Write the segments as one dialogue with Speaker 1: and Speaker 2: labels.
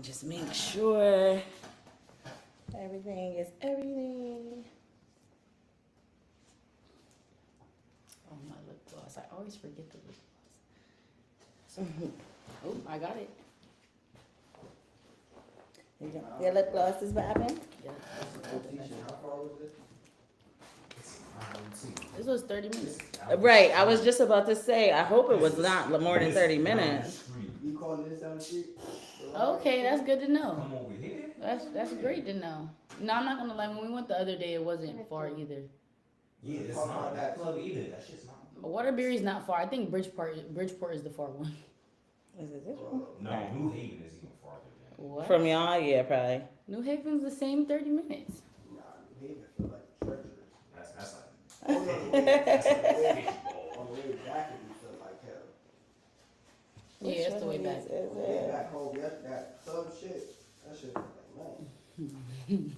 Speaker 1: just make sure everything is everything.
Speaker 2: Oh, my lip gloss. I always forget the lip gloss. Oh, I got it.
Speaker 1: Your lip gloss is vibing?
Speaker 2: Yeah.
Speaker 3: How far was it?
Speaker 2: This was 30 minutes.
Speaker 1: Right, I was just about to say, I hope it was not more than 30 minutes.
Speaker 3: You calling this down the street?
Speaker 2: Okay, that's good to know.
Speaker 4: Come over here.
Speaker 2: That's great to know. No, I'm not gonna lie. When we went the other day, it wasn't far either.
Speaker 4: Yeah, it's not that club either. That shit's not.
Speaker 2: Waterbury's not far. I think Bridgeport is the far one.
Speaker 1: Is it this one?
Speaker 4: No, New Haven is even farther than.
Speaker 2: What?
Speaker 1: From y'all, yeah, probably.
Speaker 2: New Haven's the same 30 minutes.
Speaker 3: Nah, New Haven feel like treacherous.
Speaker 4: That's like.
Speaker 3: Oh, yeah,
Speaker 4: That's like a
Speaker 3: on the way back, it be feel like hell.
Speaker 2: Yeah, it's the way back.
Speaker 1: Is
Speaker 3: On the way
Speaker 1: it?
Speaker 3: back home, that club shit, that shit feel like, man.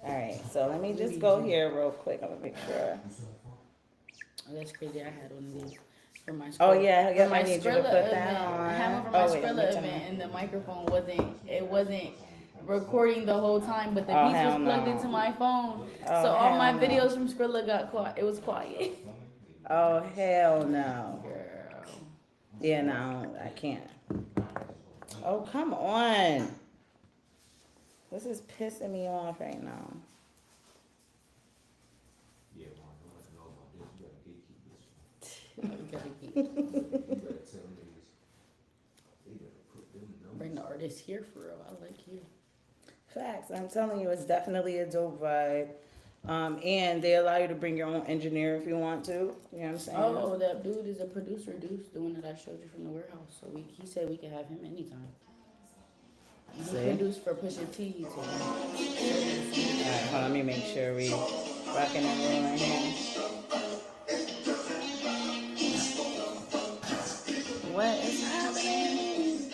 Speaker 1: All right, so let me just go here real quick. I'm gonna make sure.
Speaker 2: Oh, that's crazy. I had one of these for my.
Speaker 1: Oh
Speaker 2: Skrilla-
Speaker 1: yeah,
Speaker 2: for
Speaker 1: yeah,
Speaker 2: my
Speaker 1: I need you to
Speaker 2: Skrilla
Speaker 1: put
Speaker 2: event.
Speaker 1: that on.
Speaker 2: I had one for my
Speaker 1: Oh, wait,
Speaker 2: Skrilla
Speaker 1: let me turn
Speaker 2: event,
Speaker 1: it
Speaker 2: and the microphone wasn't recording the whole time, but the
Speaker 1: Oh,
Speaker 2: piece
Speaker 1: hell
Speaker 2: was plugged
Speaker 1: no.
Speaker 2: into my phone,
Speaker 1: Oh,
Speaker 2: so all my
Speaker 1: hell no.
Speaker 2: videos from Skrilla got quiet. It was quiet.
Speaker 1: Oh hell no.
Speaker 2: Girl.
Speaker 1: Yeah, no, I can't. Oh come on. This is pissing me off right now.
Speaker 4: Yeah, Ron, don't let them know about this. You gotta gatekeep this one.
Speaker 2: You gotta keep-
Speaker 4: You better tell them niggas. They better put them numbers.
Speaker 2: Bring the artist here for real. I like you.
Speaker 1: Facts. I'm telling you, it's definitely a dope vibe. And they allow you to bring your own engineer if you want to. You know what I'm saying?
Speaker 2: Oh, that dude is a producer, dude, the one that I showed you from the warehouse. So he said we could have him anytime. He
Speaker 1: See?
Speaker 2: produced for Pusha T. Too.
Speaker 1: Alright, hold on, let me make sure we rocking and rolling here. What is happening?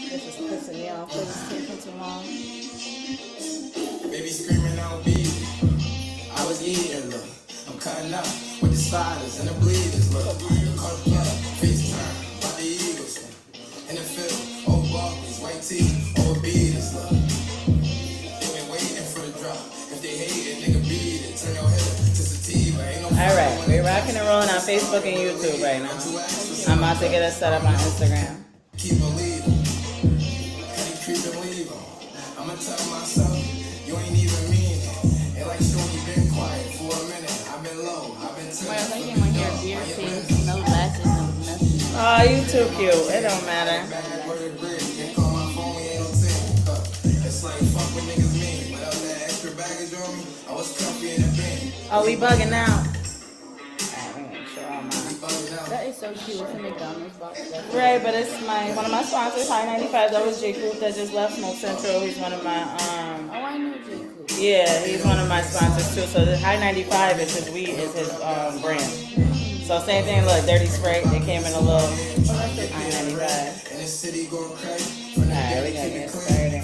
Speaker 1: This is pissing me off because it's taking too long.
Speaker 5: Baby screaming out beat. I was eating, look. I'm cutting up with the sliders and the bleeders, look. Caught up, FaceTime, by the Eagles. In the field, old Barclays, white tee, old beaters, look. They been waiting for the drop. If they hate it, nigga beat it. Turn your head to sativa. Ain't no
Speaker 1: Alright, we're rocking and rolling on Facebook and YouTube right now. I'm about to get us set up on Instagram.
Speaker 5: keep believing. Petty creep and leave 'em. I'ma tell myself, you ain't even mean it. And like Shorty been quiet for a minute. I've been low, I've been
Speaker 2: Well, I came on here, beard face, no glasses, no nothing.
Speaker 1: Oh, you too cute. It don't matter.
Speaker 5: They call my phone, we ain't no team. It's like fuck what niggas mean. Without that extra baggage on me, I was comfy in the bin.
Speaker 1: Oh, we bugging out. Alright, let me make sure all mine.
Speaker 2: That is so cute. It's a McDonald's box. That's
Speaker 1: Right, but it's one of my sponsors, High 95. That was J. Coop that just left Smoke Central. He's one of my
Speaker 2: Oh, I know J. Cool.
Speaker 1: yeah, he's one of my sponsors too. So the High 95 is his weed, is his brand. So same thing, look, Dirty Sprite. They came in a little High 95.
Speaker 5: In the city going crazy.
Speaker 1: Alright, we gotta get started.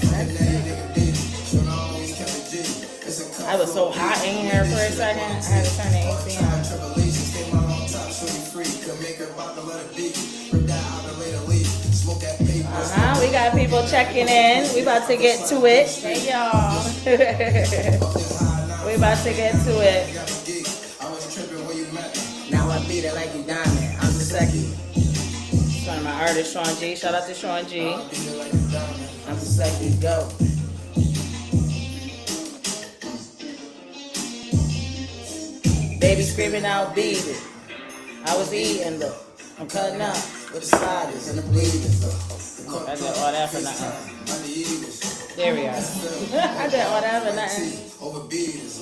Speaker 1: I was so hot in here for a second. I had to turn the AC on.
Speaker 5: Tribulations came out on top, so you free. Could make her about to let it be. Rip that out and later leave. Smoke that paper.
Speaker 1: We got people checking in. We about to get to it.
Speaker 2: Hey, y'all.
Speaker 1: We about to get to it.
Speaker 5: I was tripping where you met me.
Speaker 1: Now I beat it like you diamond. I'm the second. It's one of my artists, Sean G. Shout out to Sean G. I'm the second. Go. Baby screaming out, beat it. I was eating, look. I'm cutting up with the sliders and the bleeders. I did all that for nothing. There we are. I did all that for nothing.
Speaker 5: Over beaters.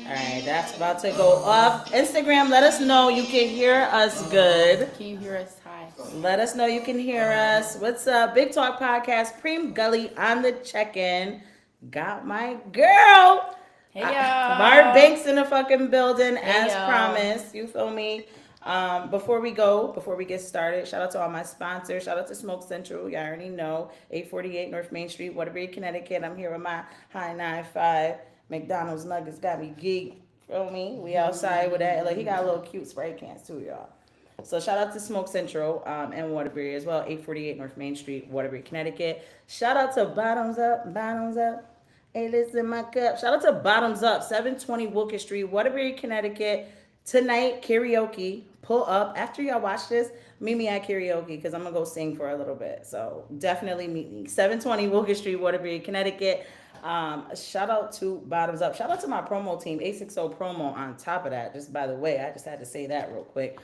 Speaker 1: Alright, that's about to go off. Instagram, let us know you can hear us good.
Speaker 2: Can you hear us? Hi.
Speaker 1: Let us know you can hear us. What's up? Big Talk Podcast, Preem Gully on the check-in. Got my girl.
Speaker 2: Hey, y'all.
Speaker 1: Barb Banks in the fucking building as
Speaker 2: y'all.
Speaker 1: promised. You feel me? Before we get started, shout out to all my sponsors. Shout out to Smoke Central. You already know. 848 North Main Street, Waterbury, Connecticut. I'm here with my High 95. McDonald's Nuggets got me geek.
Speaker 2: Feel me? We outside with that. Like he got little cute spray cans too, y'all. So shout out to Smoke Central and Waterbury as well, 848 North Main Street, Waterbury, Connecticut. Shout out to Bottoms Up, Bottoms Up. Hey, listen, my cup. Shout out to Bottoms Up, 720 Wilkes Street, Waterbury, Connecticut. Tonight, karaoke. Pull up. After y'all watch this, meet me at karaoke because I'm going to go sing for a little bit. So definitely meet me. 720 Wilkes Street, Waterbury, Connecticut. Shout out to Bottoms Up. Shout out to my promo team, 860 promo on top of that. Just by the way, I just had to say that real quick.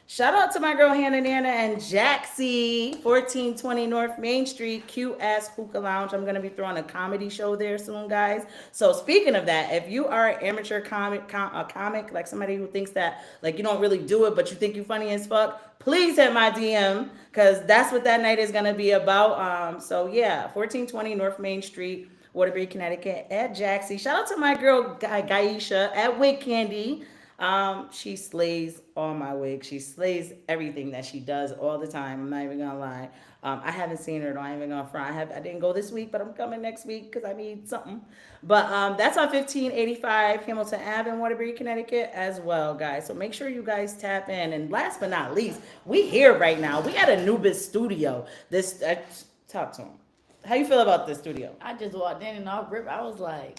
Speaker 2: Shout out to my girl Hannah Nana and Jaxie, 1420 North Main Street, QS Hookah Lounge. I'm going to be throwing a comedy show there soon, guys. So speaking of that, if you are an amateur comic, like somebody who thinks that like you don't really do it, but you think you're funny as fuck, please hit my DM because that's what that night is going to be about. So yeah, 1420 North Main Street, Waterbury, Connecticut at Jaxie. Shout out to my girl Gaisha at Wig Candy. She slays all my wigs. She slays everything that she does all the time. I'm not even gonna lie. I haven't seen her though. I ain't even gonna front. I didn't go this week, but I'm coming next week because I need something. But that's on 1585 Hamilton Ave in Waterbury, Connecticut as well, guys. So make sure you guys tap in. And last but not least, we here right now. We at Anubis Studio. Talk to him. How you feel about this studio? I just walked in and off rip. I was like,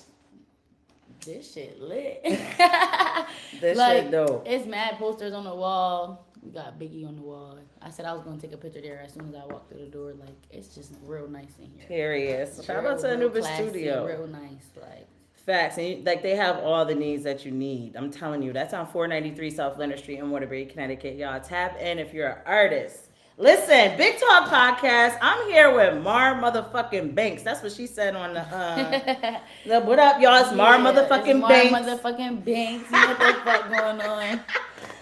Speaker 2: this shit lit. This like, shit dope. It's mad posters on the wall. We got Biggie on the wall. I said I was gonna take a picture there as soon as I walked through the door. Like it's just real nice in here. Period. Shout out to Anubis Studio. Real nice, like.
Speaker 1: Facts. And like they have all the needs that you need. I'm telling you, that's on 493 South Leonard Street in Waterbury, Connecticut. Y'all tap in if you're an artist. Listen, Big Talk Podcast. I'm here with Mar motherfucking Banks. That's what she said on the what up, y'all? It's Mar motherfucking Banks.
Speaker 2: Mar motherfucking Banks. What the fuck going on?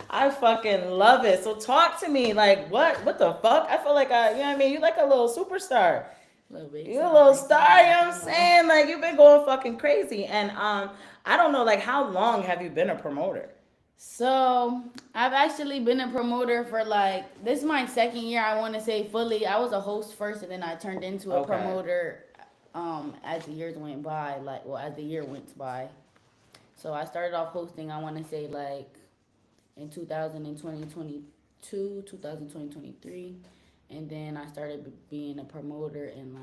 Speaker 1: I fucking love it. So talk to me. Like what the fuck? I feel like you know what I mean? You like a little superstar. You're a little star, you know what I'm saying? Like you've been going fucking crazy. And I don't know, like how long have you been a promoter?
Speaker 2: So I've actually been a promoter for this is my second year, I want to say fully. I was a host first and then I turned into a promoter as the years went by, as the year went by. So I started off hosting, I want to say in 2022, 2023, and then I started being a promoter in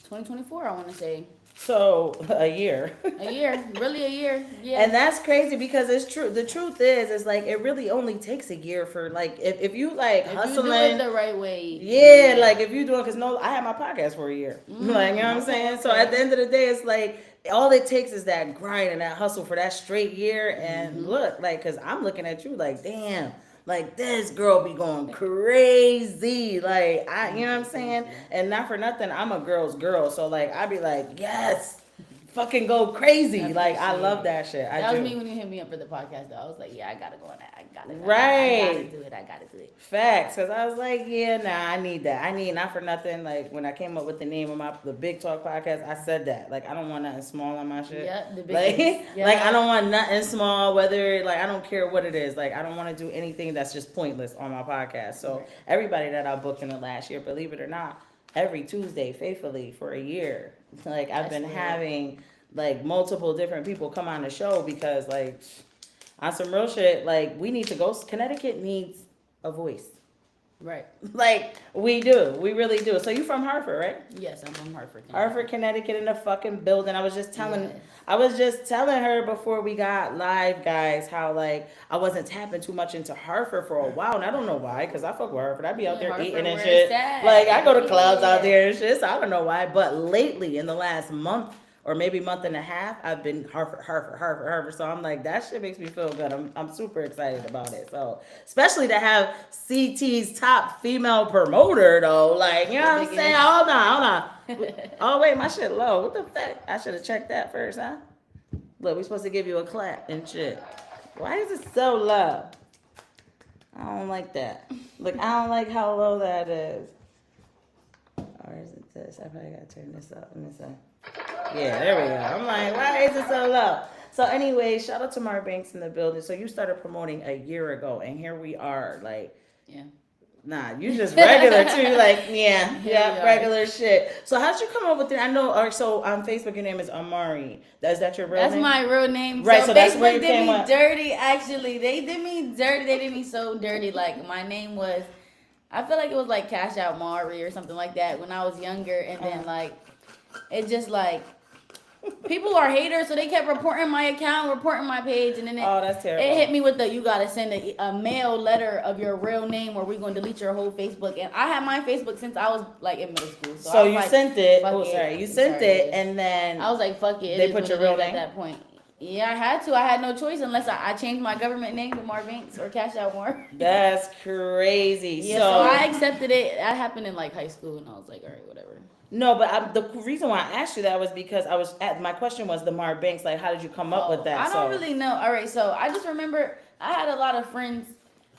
Speaker 2: 2024, I want to say.
Speaker 1: So a year.
Speaker 2: Really a year. Yeah.
Speaker 1: And that's crazy because it's true. The truth is like it really only takes a year for if you hustling
Speaker 2: you do it the right way.
Speaker 1: Yeah, like if you do it because I had my podcast for a year. You know what I'm saying?
Speaker 2: Okay.
Speaker 1: So at the end of the day, it's like all it takes is that grind and that hustle for that straight year. And look, because I'm looking at you like, damn. Like this girl be going crazy, you know what I'm saying? And not for nothing, I'm a girl's girl, so I be like, yes, fucking go crazy. I love that shit.
Speaker 2: That was me when you hit me up for the podcast, though. I was like, yeah, I gotta go on that. I gotta do it. I gotta do it.
Speaker 1: Facts, because I was like, yeah, nah, I need that. I need, not for nothing, when I came up with the name of the Big Talk Podcast, I said that. I don't want nothing small on my shit.
Speaker 2: Yeah, the biggest.
Speaker 1: I don't want nothing small, whether, I don't care what it is. I don't want to do anything that's just pointless on my podcast. So everybody that I booked in the last year, believe it or not, every Tuesday, faithfully, for a year, I've been having, multiple different people come on the show because, on some real shit, we need to go. Connecticut needs a voice.
Speaker 2: Right.
Speaker 1: We do. We really do. So you from Hartford, right?
Speaker 2: Yes, I'm from Hartford.
Speaker 1: Hartford, Connecticut, in the fucking building. I was just telling her before we got live, guys, how I wasn't tapping too much into Hartford for a while, and I don't know why, because I fuck with Hartford. I be out there eating and shit. I go to clubs out there and shit, so I don't know why. But lately, in the last month, or maybe month and a half, I've been Hartford. So I'm like, that shit makes me feel good. I'm super excited about it. So especially to have CT's top female promoter though. You know what I'm saying? Hold on. Oh wait, my shit low. What the fuck? I should have checked that first, huh? Look, we're supposed to give you a clap and shit. Why is it so low? I don't like that. Look, I don't like how low that is. Or is it this? I probably gotta turn this up. Let me see. Yeah, there we go. I'm like, why is it so low? So anyway, shout out to Mar Banks in the building. So you started promoting a year ago, and here we are.
Speaker 2: Yeah. Nah, you just regular too. You're like, yeah,
Speaker 6: we
Speaker 2: yeah,
Speaker 6: are.
Speaker 2: regular shit. So how'd you come up with it? I know. Or so on Facebook, your name is Amari. Is that your real
Speaker 6: That's
Speaker 2: name?
Speaker 6: my real name.
Speaker 2: Right, so that's
Speaker 6: Facebook
Speaker 2: where you
Speaker 6: did
Speaker 2: came
Speaker 6: me
Speaker 2: up.
Speaker 6: dirty. Actually, they did me dirty. They did me so dirty. Like my name was, I feel like it was like Cash Out Mari or something like that when I was younger, and then like it just like people are haters, so they kept reporting my account, reporting my page, and then
Speaker 2: Oh, that's terrible.
Speaker 6: it hit me with the you gotta send a mail letter of your real name or we're gonna delete your whole Facebook. And I had my Facebook since I was like in middle school. So, I
Speaker 2: So
Speaker 6: was
Speaker 2: you
Speaker 6: like,
Speaker 2: sent it.
Speaker 6: fuck
Speaker 2: Oh,
Speaker 6: it.
Speaker 2: sorry. You sent
Speaker 6: Sorry.
Speaker 2: it, and then
Speaker 6: I was like, fuck it.
Speaker 2: They
Speaker 6: It is
Speaker 2: put
Speaker 6: what
Speaker 2: your
Speaker 6: it
Speaker 2: real
Speaker 6: is
Speaker 2: name?
Speaker 6: at that point. Yeah, I had to. I had no choice unless I changed my government name to Mar Banks or Cash Out More.
Speaker 2: that's crazy.
Speaker 6: Yeah, so I accepted it. That happened in like high school, and I was like, all right, whatever.
Speaker 2: No, but the reason why I asked you that was because I was at my question was the Mar Banks. Like, how did you come up with that?
Speaker 6: I don't really know. All right, so I just remember I had a lot of friends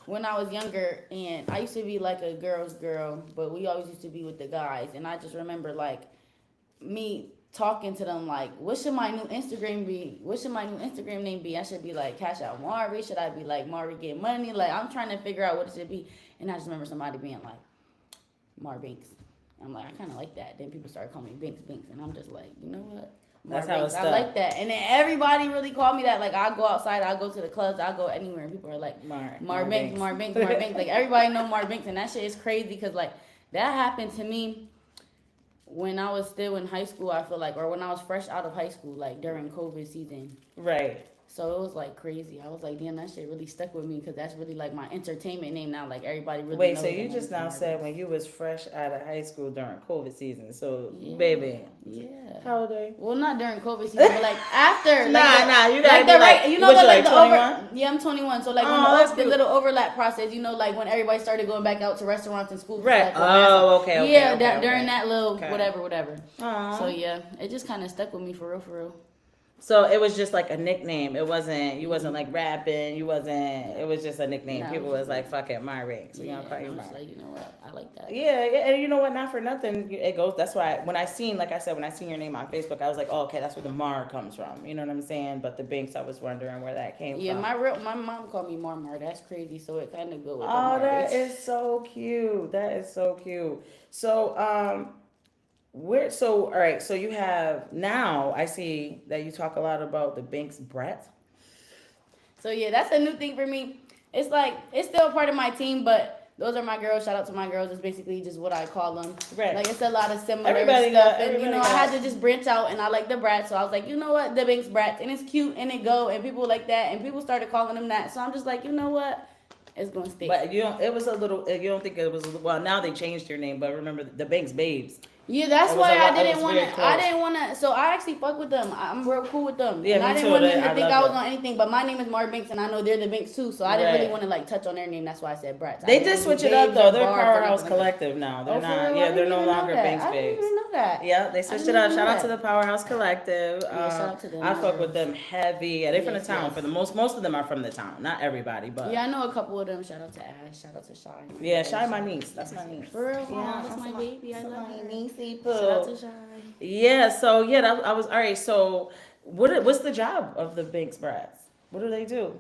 Speaker 6: when I was younger, and I used to be like a girl's girl, but we always used to be with the guys. And I just remember like me talking to them like, what should my new Instagram be? What should my new Instagram name be? I should be like Cash Out Mari. Should I be like Mari Get Money? Like I'm trying to figure out what it should be. And I just remember somebody being like Mar Banks. I'm like, I kind of like that. Then people started calling me Binks, and I'm just like, you know what?
Speaker 2: That's
Speaker 6: Mar
Speaker 2: how
Speaker 6: Banks,
Speaker 2: it's
Speaker 6: I
Speaker 2: done.
Speaker 6: like that. And then everybody really called me that. Like I go outside, I go to the clubs, I go anywhere, and people are like, Mar Banks, Mar Banks, Mar Banks. Like everybody know Mar Banks, and that shit is crazy because like that happened to me when I was still in high school. I feel like, or when I was fresh out of high school, like during COVID season.
Speaker 2: Right.
Speaker 6: So it was like crazy. I was like, damn, that shit really stuck with me because that's really like my entertainment name now. Like everybody really.
Speaker 2: Wait,
Speaker 6: knows
Speaker 2: so
Speaker 6: that
Speaker 2: you
Speaker 6: name
Speaker 2: just
Speaker 6: is
Speaker 2: now
Speaker 6: Mar
Speaker 2: said
Speaker 6: Banks.
Speaker 2: when you was fresh out of high school during COVID season. So,
Speaker 6: Yeah.
Speaker 2: baby,
Speaker 6: Yeah.
Speaker 2: how old are you?
Speaker 6: Well, not during COVID season, but like after.
Speaker 2: Nah,
Speaker 6: like
Speaker 2: nah, you
Speaker 6: like
Speaker 2: gotta
Speaker 6: the
Speaker 2: be
Speaker 6: right,
Speaker 2: like,
Speaker 6: you know,
Speaker 2: what
Speaker 6: the,
Speaker 2: you
Speaker 6: like
Speaker 2: like,
Speaker 6: the
Speaker 2: 21?
Speaker 6: over. Yeah, I'm 21. So like
Speaker 2: Oh,
Speaker 6: when
Speaker 2: that's
Speaker 6: the
Speaker 2: cute.
Speaker 6: little overlap process, you know, like when everybody started going back out to restaurants and schools.
Speaker 2: Right.
Speaker 6: and stuff, like that.
Speaker 2: Oh, okay.
Speaker 6: Yeah,
Speaker 2: okay, okay.
Speaker 6: during that little
Speaker 2: Okay.
Speaker 6: whatever.
Speaker 2: Aw.
Speaker 6: So yeah, it just kind of stuck with me for real.
Speaker 2: So it was just like a nickname. It wasn't, you wasn't like rapping. You wasn't, it was just a nickname.
Speaker 6: No.
Speaker 2: People was like, fuck it, Mar Banks. We
Speaker 6: Yeah,
Speaker 2: gonna call
Speaker 6: and
Speaker 2: you
Speaker 6: I
Speaker 2: Mar.
Speaker 6: was like, you know what, I like that.
Speaker 2: Yeah, and you know what? Not for nothing, it goes. That's why when I seen, like I said, when I seen your name on Facebook, I was like, oh, okay, that's where the Mar comes from. You know what I'm saying? But the Banks, I was wondering where that came
Speaker 6: Yeah,
Speaker 2: from.
Speaker 6: my mom called me Mar. That's crazy. So it kind of go with the
Speaker 2: Oh,
Speaker 6: Mar.
Speaker 2: that is so cute. That is so cute. So, all right, so you have, now I see that you talk a lot about the Banks Brats.
Speaker 6: So yeah, that's a new thing for me. It's like it's still a part of my team, but those are my girls. Shout out to my girls. It's basically just what I call them.
Speaker 2: Right.
Speaker 6: Like it's a lot of similar
Speaker 2: Everybody
Speaker 6: stuff,
Speaker 2: got-
Speaker 6: and you
Speaker 2: everybody
Speaker 6: know I
Speaker 2: got-
Speaker 6: had to just branch out, and I like the brats, so I was like, you know what, the Banks Brats, and it's cute, and it go, and people like that, and people started calling them that. So I'm just like, you know what, it's gonna stick.
Speaker 2: But you don't, it was a little, you don't think it was, well, now they changed your name, but remember the Banks Babes.
Speaker 6: Yeah, that's
Speaker 2: It was
Speaker 6: why
Speaker 2: a lot-
Speaker 6: I
Speaker 2: it
Speaker 6: didn't
Speaker 2: was
Speaker 6: want
Speaker 2: very
Speaker 6: to.
Speaker 2: close.
Speaker 6: I didn't want to. So I actually fuck with them. I'm real cool with them.
Speaker 2: Yeah,
Speaker 6: and
Speaker 2: me
Speaker 6: I didn't
Speaker 2: too.
Speaker 6: want them
Speaker 2: I
Speaker 6: to think
Speaker 2: love
Speaker 6: I was
Speaker 2: that.
Speaker 6: on anything. But my name is Mar Banks, and I know they're the Banks too. So I didn't really
Speaker 2: Right.
Speaker 6: want to like touch on their name. That's why I said Brats. I
Speaker 2: They
Speaker 6: didn't
Speaker 2: did
Speaker 6: do
Speaker 2: switch it up
Speaker 6: babes
Speaker 2: though.
Speaker 6: or
Speaker 2: They're
Speaker 6: bars or
Speaker 2: Powerhouse
Speaker 6: nothing like that.
Speaker 2: Collective now. They're
Speaker 6: Oh, for
Speaker 2: not.
Speaker 6: real? I
Speaker 2: Yeah,
Speaker 6: didn't
Speaker 2: they're no
Speaker 6: even know
Speaker 2: longer
Speaker 6: that.
Speaker 2: Banks
Speaker 6: I didn't
Speaker 2: Babes.
Speaker 6: even know that.
Speaker 2: Yeah, they switched it
Speaker 6: didn't
Speaker 2: up.
Speaker 6: know
Speaker 2: Shout out to
Speaker 6: that.
Speaker 2: the Powerhouse Collective.
Speaker 6: Yeah, shout out to them.
Speaker 2: I fuck with them heavy. Yeah, they're from the
Speaker 6: Yes,
Speaker 2: town.
Speaker 6: yes.
Speaker 2: For the most of them are from the town. Not everybody, but
Speaker 6: Yeah, I know a couple of them. Shout out to Ash. Shout out to Shy.
Speaker 2: yeah, Shy my niece. That's my niece.
Speaker 6: For real?
Speaker 2: Yeah,
Speaker 6: Aw, that's my baby. I love her.
Speaker 2: niecey
Speaker 6: Shout out
Speaker 2: poo.
Speaker 6: to Shy.
Speaker 2: Yeah, so yeah, I was all right. So what's the job of the Banks Brats? What do they do?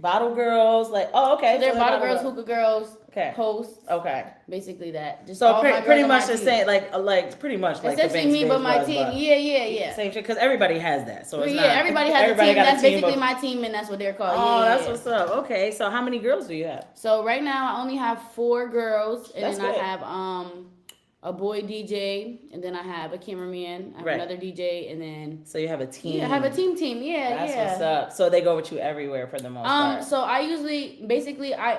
Speaker 2: Bottle girls, like okay,
Speaker 6: They're
Speaker 2: so
Speaker 6: bottle girls, hookah girls,
Speaker 2: Okay.
Speaker 6: hosts.
Speaker 2: Okay.
Speaker 6: Basically that. Just
Speaker 2: So
Speaker 6: all my girls
Speaker 2: pretty
Speaker 6: on my
Speaker 2: much the
Speaker 6: team.
Speaker 2: same, like pretty much like the
Speaker 6: Essentially
Speaker 2: Banks
Speaker 6: me, but
Speaker 2: Babes
Speaker 6: my
Speaker 2: was,
Speaker 6: team.
Speaker 2: but
Speaker 6: Yeah.
Speaker 2: same shit because everybody has that. So
Speaker 6: Well,
Speaker 2: it's
Speaker 6: yeah,
Speaker 2: not,
Speaker 6: everybody has a team.
Speaker 2: got
Speaker 6: That's basically
Speaker 2: but-
Speaker 6: my team, and that's what they're called.
Speaker 2: Oh,
Speaker 6: yeah,
Speaker 2: that's
Speaker 6: yeah.
Speaker 2: what's up. Okay, so how many girls do you have?
Speaker 6: So right now I only have 4 girls, and
Speaker 2: That's
Speaker 6: then
Speaker 2: good.
Speaker 6: I have a boy DJ, and then I have a cameraman, I have
Speaker 2: Right.
Speaker 6: another DJ, and then
Speaker 2: So you have a team.
Speaker 6: yeah, I have a team. Yeah,
Speaker 2: That's
Speaker 6: yeah.
Speaker 2: what's up. So they go with you everywhere for the most part.
Speaker 6: So I usually basically I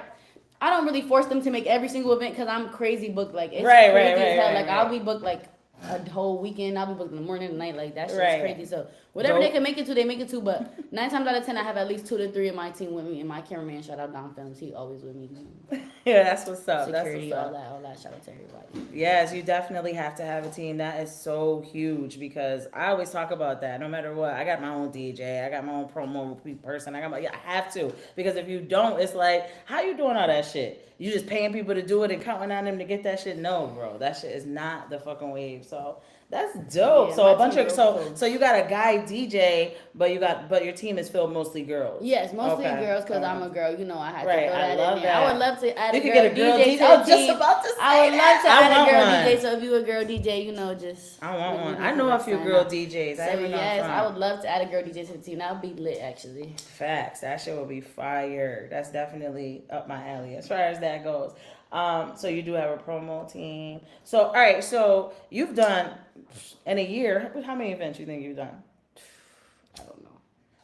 Speaker 6: don't really force them to make every single event because I'm crazy booked. Like it's
Speaker 2: Right,
Speaker 6: crazy
Speaker 2: right,
Speaker 6: as hell.
Speaker 2: right,
Speaker 6: Like
Speaker 2: right.
Speaker 6: I'll be booked like a whole weekend. I'll be booked in the morning and night. Like that shit's
Speaker 2: Right.
Speaker 6: crazy. So whatever
Speaker 2: Dope.
Speaker 6: they can make it to, they make it to. But 9 times out of 10, I have at least 2 to 3 of my team with me. And my cameraman, shout out Don Films, he always with me.
Speaker 2: Yeah, that's what's up.
Speaker 6: Security,
Speaker 2: that's what's up.
Speaker 6: all that. Shout out to everybody.
Speaker 2: Yes, you definitely have to have a team. That is so huge because I always talk about that. No matter what, I got my own DJ, I got my own promo person. I have to because if you don't, it's like, how you doing all that shit? You just paying people to do it and counting on them to get that shit? No, bro, that shit is not the fucking wave. So That's dope.
Speaker 6: Yeah,
Speaker 2: So
Speaker 6: my
Speaker 2: a bunch
Speaker 6: team
Speaker 2: of
Speaker 6: real
Speaker 2: so
Speaker 6: cool.
Speaker 2: so you got a guy DJ, but your team is filled mostly girls.
Speaker 6: Yes, mostly
Speaker 2: Okay.
Speaker 6: girls because I'm a girl. You know, I had
Speaker 2: Right,
Speaker 6: to throw
Speaker 2: I
Speaker 6: that
Speaker 2: love
Speaker 6: in there.
Speaker 2: that.
Speaker 6: I would love to add
Speaker 2: You
Speaker 6: a
Speaker 2: could
Speaker 6: girl
Speaker 2: get a girl
Speaker 6: DJ
Speaker 2: DJ.
Speaker 6: to
Speaker 2: I
Speaker 6: the
Speaker 2: was just
Speaker 6: team.
Speaker 2: about to say
Speaker 6: I would love to
Speaker 2: that. I
Speaker 6: add a
Speaker 2: want
Speaker 6: girl
Speaker 2: one.
Speaker 6: DJ. So if you a girl DJ, you know, just
Speaker 2: I want
Speaker 6: let
Speaker 2: one.
Speaker 6: me
Speaker 2: I
Speaker 6: know
Speaker 2: know a
Speaker 6: next
Speaker 2: few
Speaker 6: time
Speaker 2: girl
Speaker 6: out.
Speaker 2: DJs. I
Speaker 6: So
Speaker 2: ain't
Speaker 6: yes, I
Speaker 2: know
Speaker 6: would love to add a girl DJ to the team. That would be lit, actually.
Speaker 2: Facts. That shit will be fire. That's definitely up my alley as far as that goes. So you do have a promo team. So all right. So you've done in a year. How many events you think you've done?
Speaker 6: I don't know.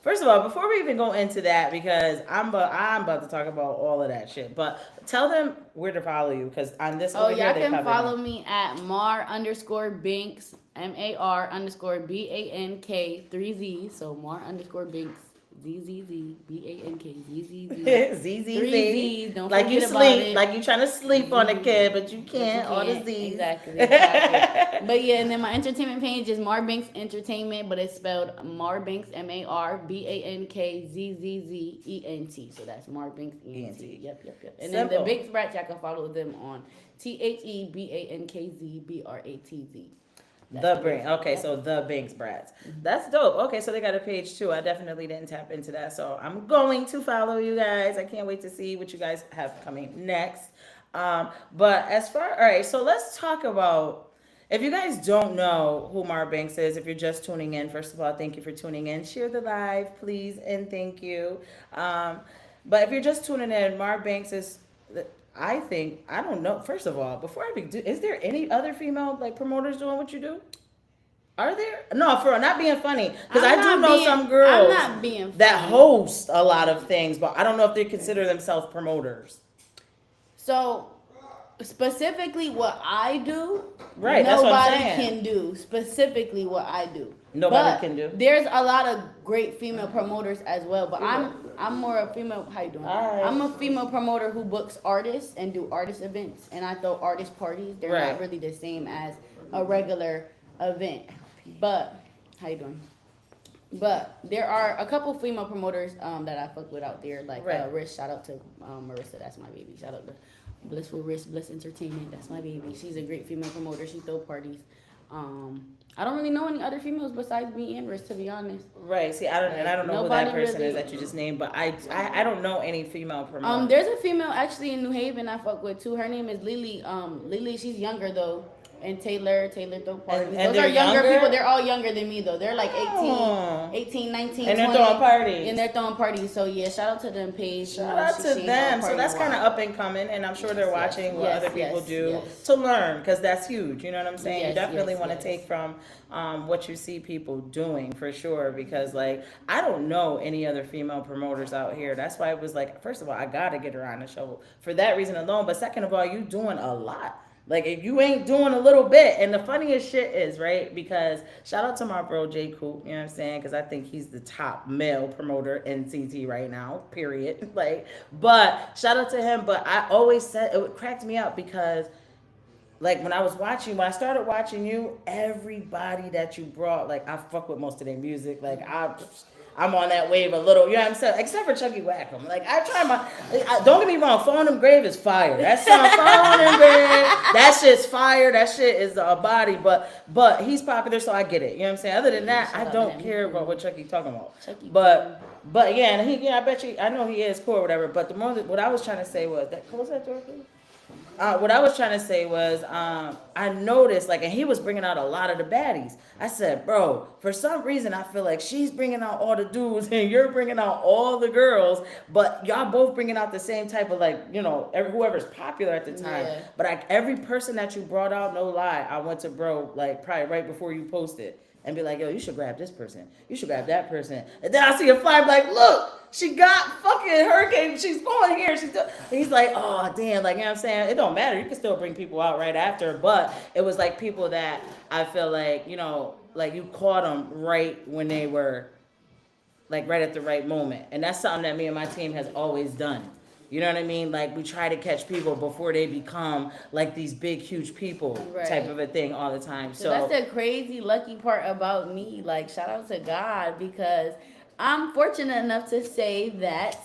Speaker 2: First of all, before we even go into that, because I'm about to talk about all of that shit, but tell them where to follow you, because on this
Speaker 6: Oh,
Speaker 2: over here
Speaker 6: y'all
Speaker 2: they
Speaker 6: can
Speaker 2: cover
Speaker 6: follow
Speaker 2: me.
Speaker 6: me at Mar_Binks, MAR_BANK 3Z. So Mar_Binks, ZZZ, BANK, ZZZ. Three Z's, don't
Speaker 2: Like you
Speaker 6: forget about
Speaker 2: sleep,
Speaker 6: it.
Speaker 2: like you trying to sleep on the kid, but you can't. All the
Speaker 6: can't.
Speaker 2: Z's.
Speaker 6: Exactly. But yeah, and then my entertainment page is Marbanks Entertainment, but it's spelled Marbanks, MARBANKZZZENT. So that's Marbanks ENT. Yep. And then the
Speaker 2: Simple.
Speaker 6: Big Sprats, y'all can follow them on THEBANKZBRATZ.
Speaker 2: The Banks. Okay, so the Banks Brats. That's dope. Okay, so they got a page too. I definitely didn't tap into that, so I'm going to follow you guys. I can't wait to see what you guys have coming next. But all right, so let's talk about. If you guys don't know who Mar Banks is, if you're just tuning in, first of all, thank you for tuning in. Share the live, please, and thank you. But if you're just tuning in, Mar Banks is. I don't know. First of all, before I begin, is there any other female like promoters doing what you do? Are there? No, for not being funny, because I do know some girls
Speaker 6: I'm not being
Speaker 2: that
Speaker 6: funny.
Speaker 2: host a lot of things, but I don't know if they consider themselves promoters.
Speaker 6: So specifically what I do,
Speaker 2: Right, that's what I'm
Speaker 6: nobody
Speaker 2: saying.
Speaker 6: can do specifically what I do.
Speaker 2: Nobody
Speaker 6: But
Speaker 2: can do.
Speaker 6: There's a lot of great female promoters as well, but I'm more a female. How you doing?
Speaker 2: Alright.
Speaker 6: I'm a female promoter who books artists and do artist events, and I throw artist parties. They're
Speaker 2: Right.
Speaker 6: not really the same as a regular event. But how you doing? But there are a couple female promoters that I fuck with out there, like
Speaker 2: Right.
Speaker 6: Rish. Shout out to Marissa, that's my baby. Shout out to Blissful Wrist, Bliss Entertainment, that's my baby. She's a great female promoter. She throw parties. I don't really know any other females besides me and Rish, to be honest.
Speaker 2: Right. See, I don't know who that
Speaker 6: Nobody
Speaker 2: person is
Speaker 6: really-
Speaker 2: that you just named, but I don't know any female promoters.
Speaker 6: There's a female actually in New Haven I fuck with too. Her name is Lily. Lily, she's younger though. And Taylor throw parties.
Speaker 2: And
Speaker 6: Those are
Speaker 2: they're
Speaker 6: younger
Speaker 2: younger?
Speaker 6: people. They're all younger than me though. They're like 18,
Speaker 2: Oh.
Speaker 6: 19,
Speaker 2: And they're
Speaker 6: 20.
Speaker 2: throwing parties.
Speaker 6: And they're throwing parties. So yeah, shout out to them page.
Speaker 2: Shout out to them. So that's kind of up and coming, and I'm sure they're watching what
Speaker 6: yes,
Speaker 2: other people
Speaker 6: yes,
Speaker 2: do
Speaker 6: yes.
Speaker 2: to learn, because that's huge. You know what I'm saying? You
Speaker 6: Yes,
Speaker 2: definitely
Speaker 6: yes,
Speaker 2: want to
Speaker 6: yes.
Speaker 2: take from what you see people doing for sure, because like I don't know any other female promoters out here. That's why it was like, first of all, I gotta get her on the show for that reason alone. But second of all, you doing a lot. Like, if you ain't doing a little bit, and the funniest shit is, right, because shout out to my bro, J. Coop, you know what I'm saying, because I think he's the top male promoter in CT right now, period. Like, but shout out to him, but I always said, it cracked me up because, like, when I started watching you, everybody that you brought, like, I fuck with most of their music, like, I'm on that wave a little, you know what I'm saying? Except for Chucky Wackham. Like, I try don't get me wrong, Phone Them Grave is fire. That song, Phone Them Grave, that shit's fire. That shit is a body, but he's popular, so I get it. You know what I'm saying? Other than that, I don't care about what Chucky talking about. But yeah, and I bet you, I know he is cool or whatever, but what I was trying to say was, close that door, please. What I was trying to say was, I noticed, like, and he was bringing out a lot of the baddies. I said, bro, for some reason, I feel like she's bringing out all the dudes and you're bringing out all the girls, but y'all both bringing out the same type of, like, you know, whoever's popular at the time.
Speaker 6: Yeah.
Speaker 2: But every person that you brought out, no lie, I went to bro, like, probably right before you posted and be like, yo, you should grab this person. You should grab that person. And then I see a flyer like, look, she got fucking Hurricane. She's going here. He's like, oh, damn. Like, you know what I'm saying? It don't matter. You can still bring people out right after. But it was like people that I feel like, you know, like you caught them right when they were, like, right at the right moment. And that's something that me and my team has always done. You know what I mean? Like, we try to catch people before they become, like, these big, huge people type of a thing all the time.
Speaker 6: So that's the crazy, lucky part about me. Like, shout out to God, because I'm fortunate enough to say that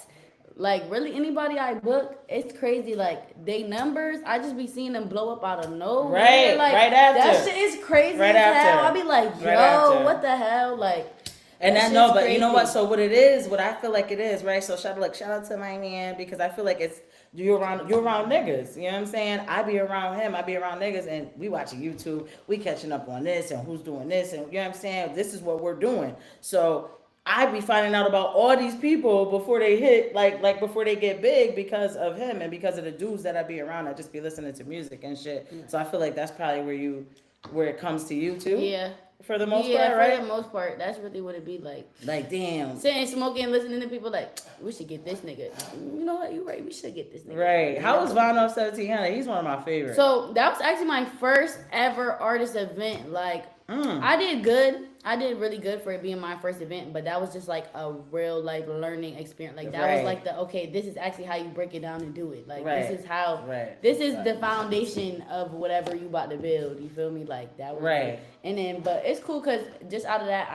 Speaker 6: like really anybody I book, it's crazy. Like they numbers, I just be seeing them blow up out of nowhere.
Speaker 2: Right,
Speaker 6: like,
Speaker 2: right after.
Speaker 6: That shit is crazy
Speaker 2: Right
Speaker 6: as hell.
Speaker 2: after.
Speaker 6: I be like, yo,
Speaker 2: Right after.
Speaker 6: what the hell? Like,
Speaker 2: And
Speaker 6: that
Speaker 2: I know,
Speaker 6: shit's
Speaker 2: but you know
Speaker 6: crazy.
Speaker 2: what? So what it is, what I feel like it is, right? So shout out to my man because I feel like it's you're around niggas. You know what I'm saying? I be around him, I be around niggas, and we watching YouTube, we catching up on this and who's doing this, and you know what I'm saying? This is what we're doing. So I be finding out about all these people before they hit, like before they get big because of him and because of the dudes that I be around. I just be listening to music and shit. So I feel like that's probably where it comes to you too.
Speaker 6: yeah.
Speaker 2: For the most
Speaker 6: Yeah,
Speaker 2: part, right?
Speaker 6: for the most part, that's really what it be like.
Speaker 2: Like damn.
Speaker 6: Sitting, smoking, listening to people like, we should get this nigga. You know what? You're right. We should get this nigga.
Speaker 2: Right. How was Von off 1700? He's one of my favorites.
Speaker 6: So that was actually my first ever artist event. Like, I did good. I did really good for it being my first event, but that was just like a real like learning experience. Like that was
Speaker 2: Right.
Speaker 6: like okay, this is actually how you break it down and do it. Like
Speaker 2: Right.
Speaker 6: this is how
Speaker 2: Right.
Speaker 6: this is the foundation of whatever you about to build. You feel me? Like that was
Speaker 2: Right.
Speaker 6: And then, but it's cool because just out of that,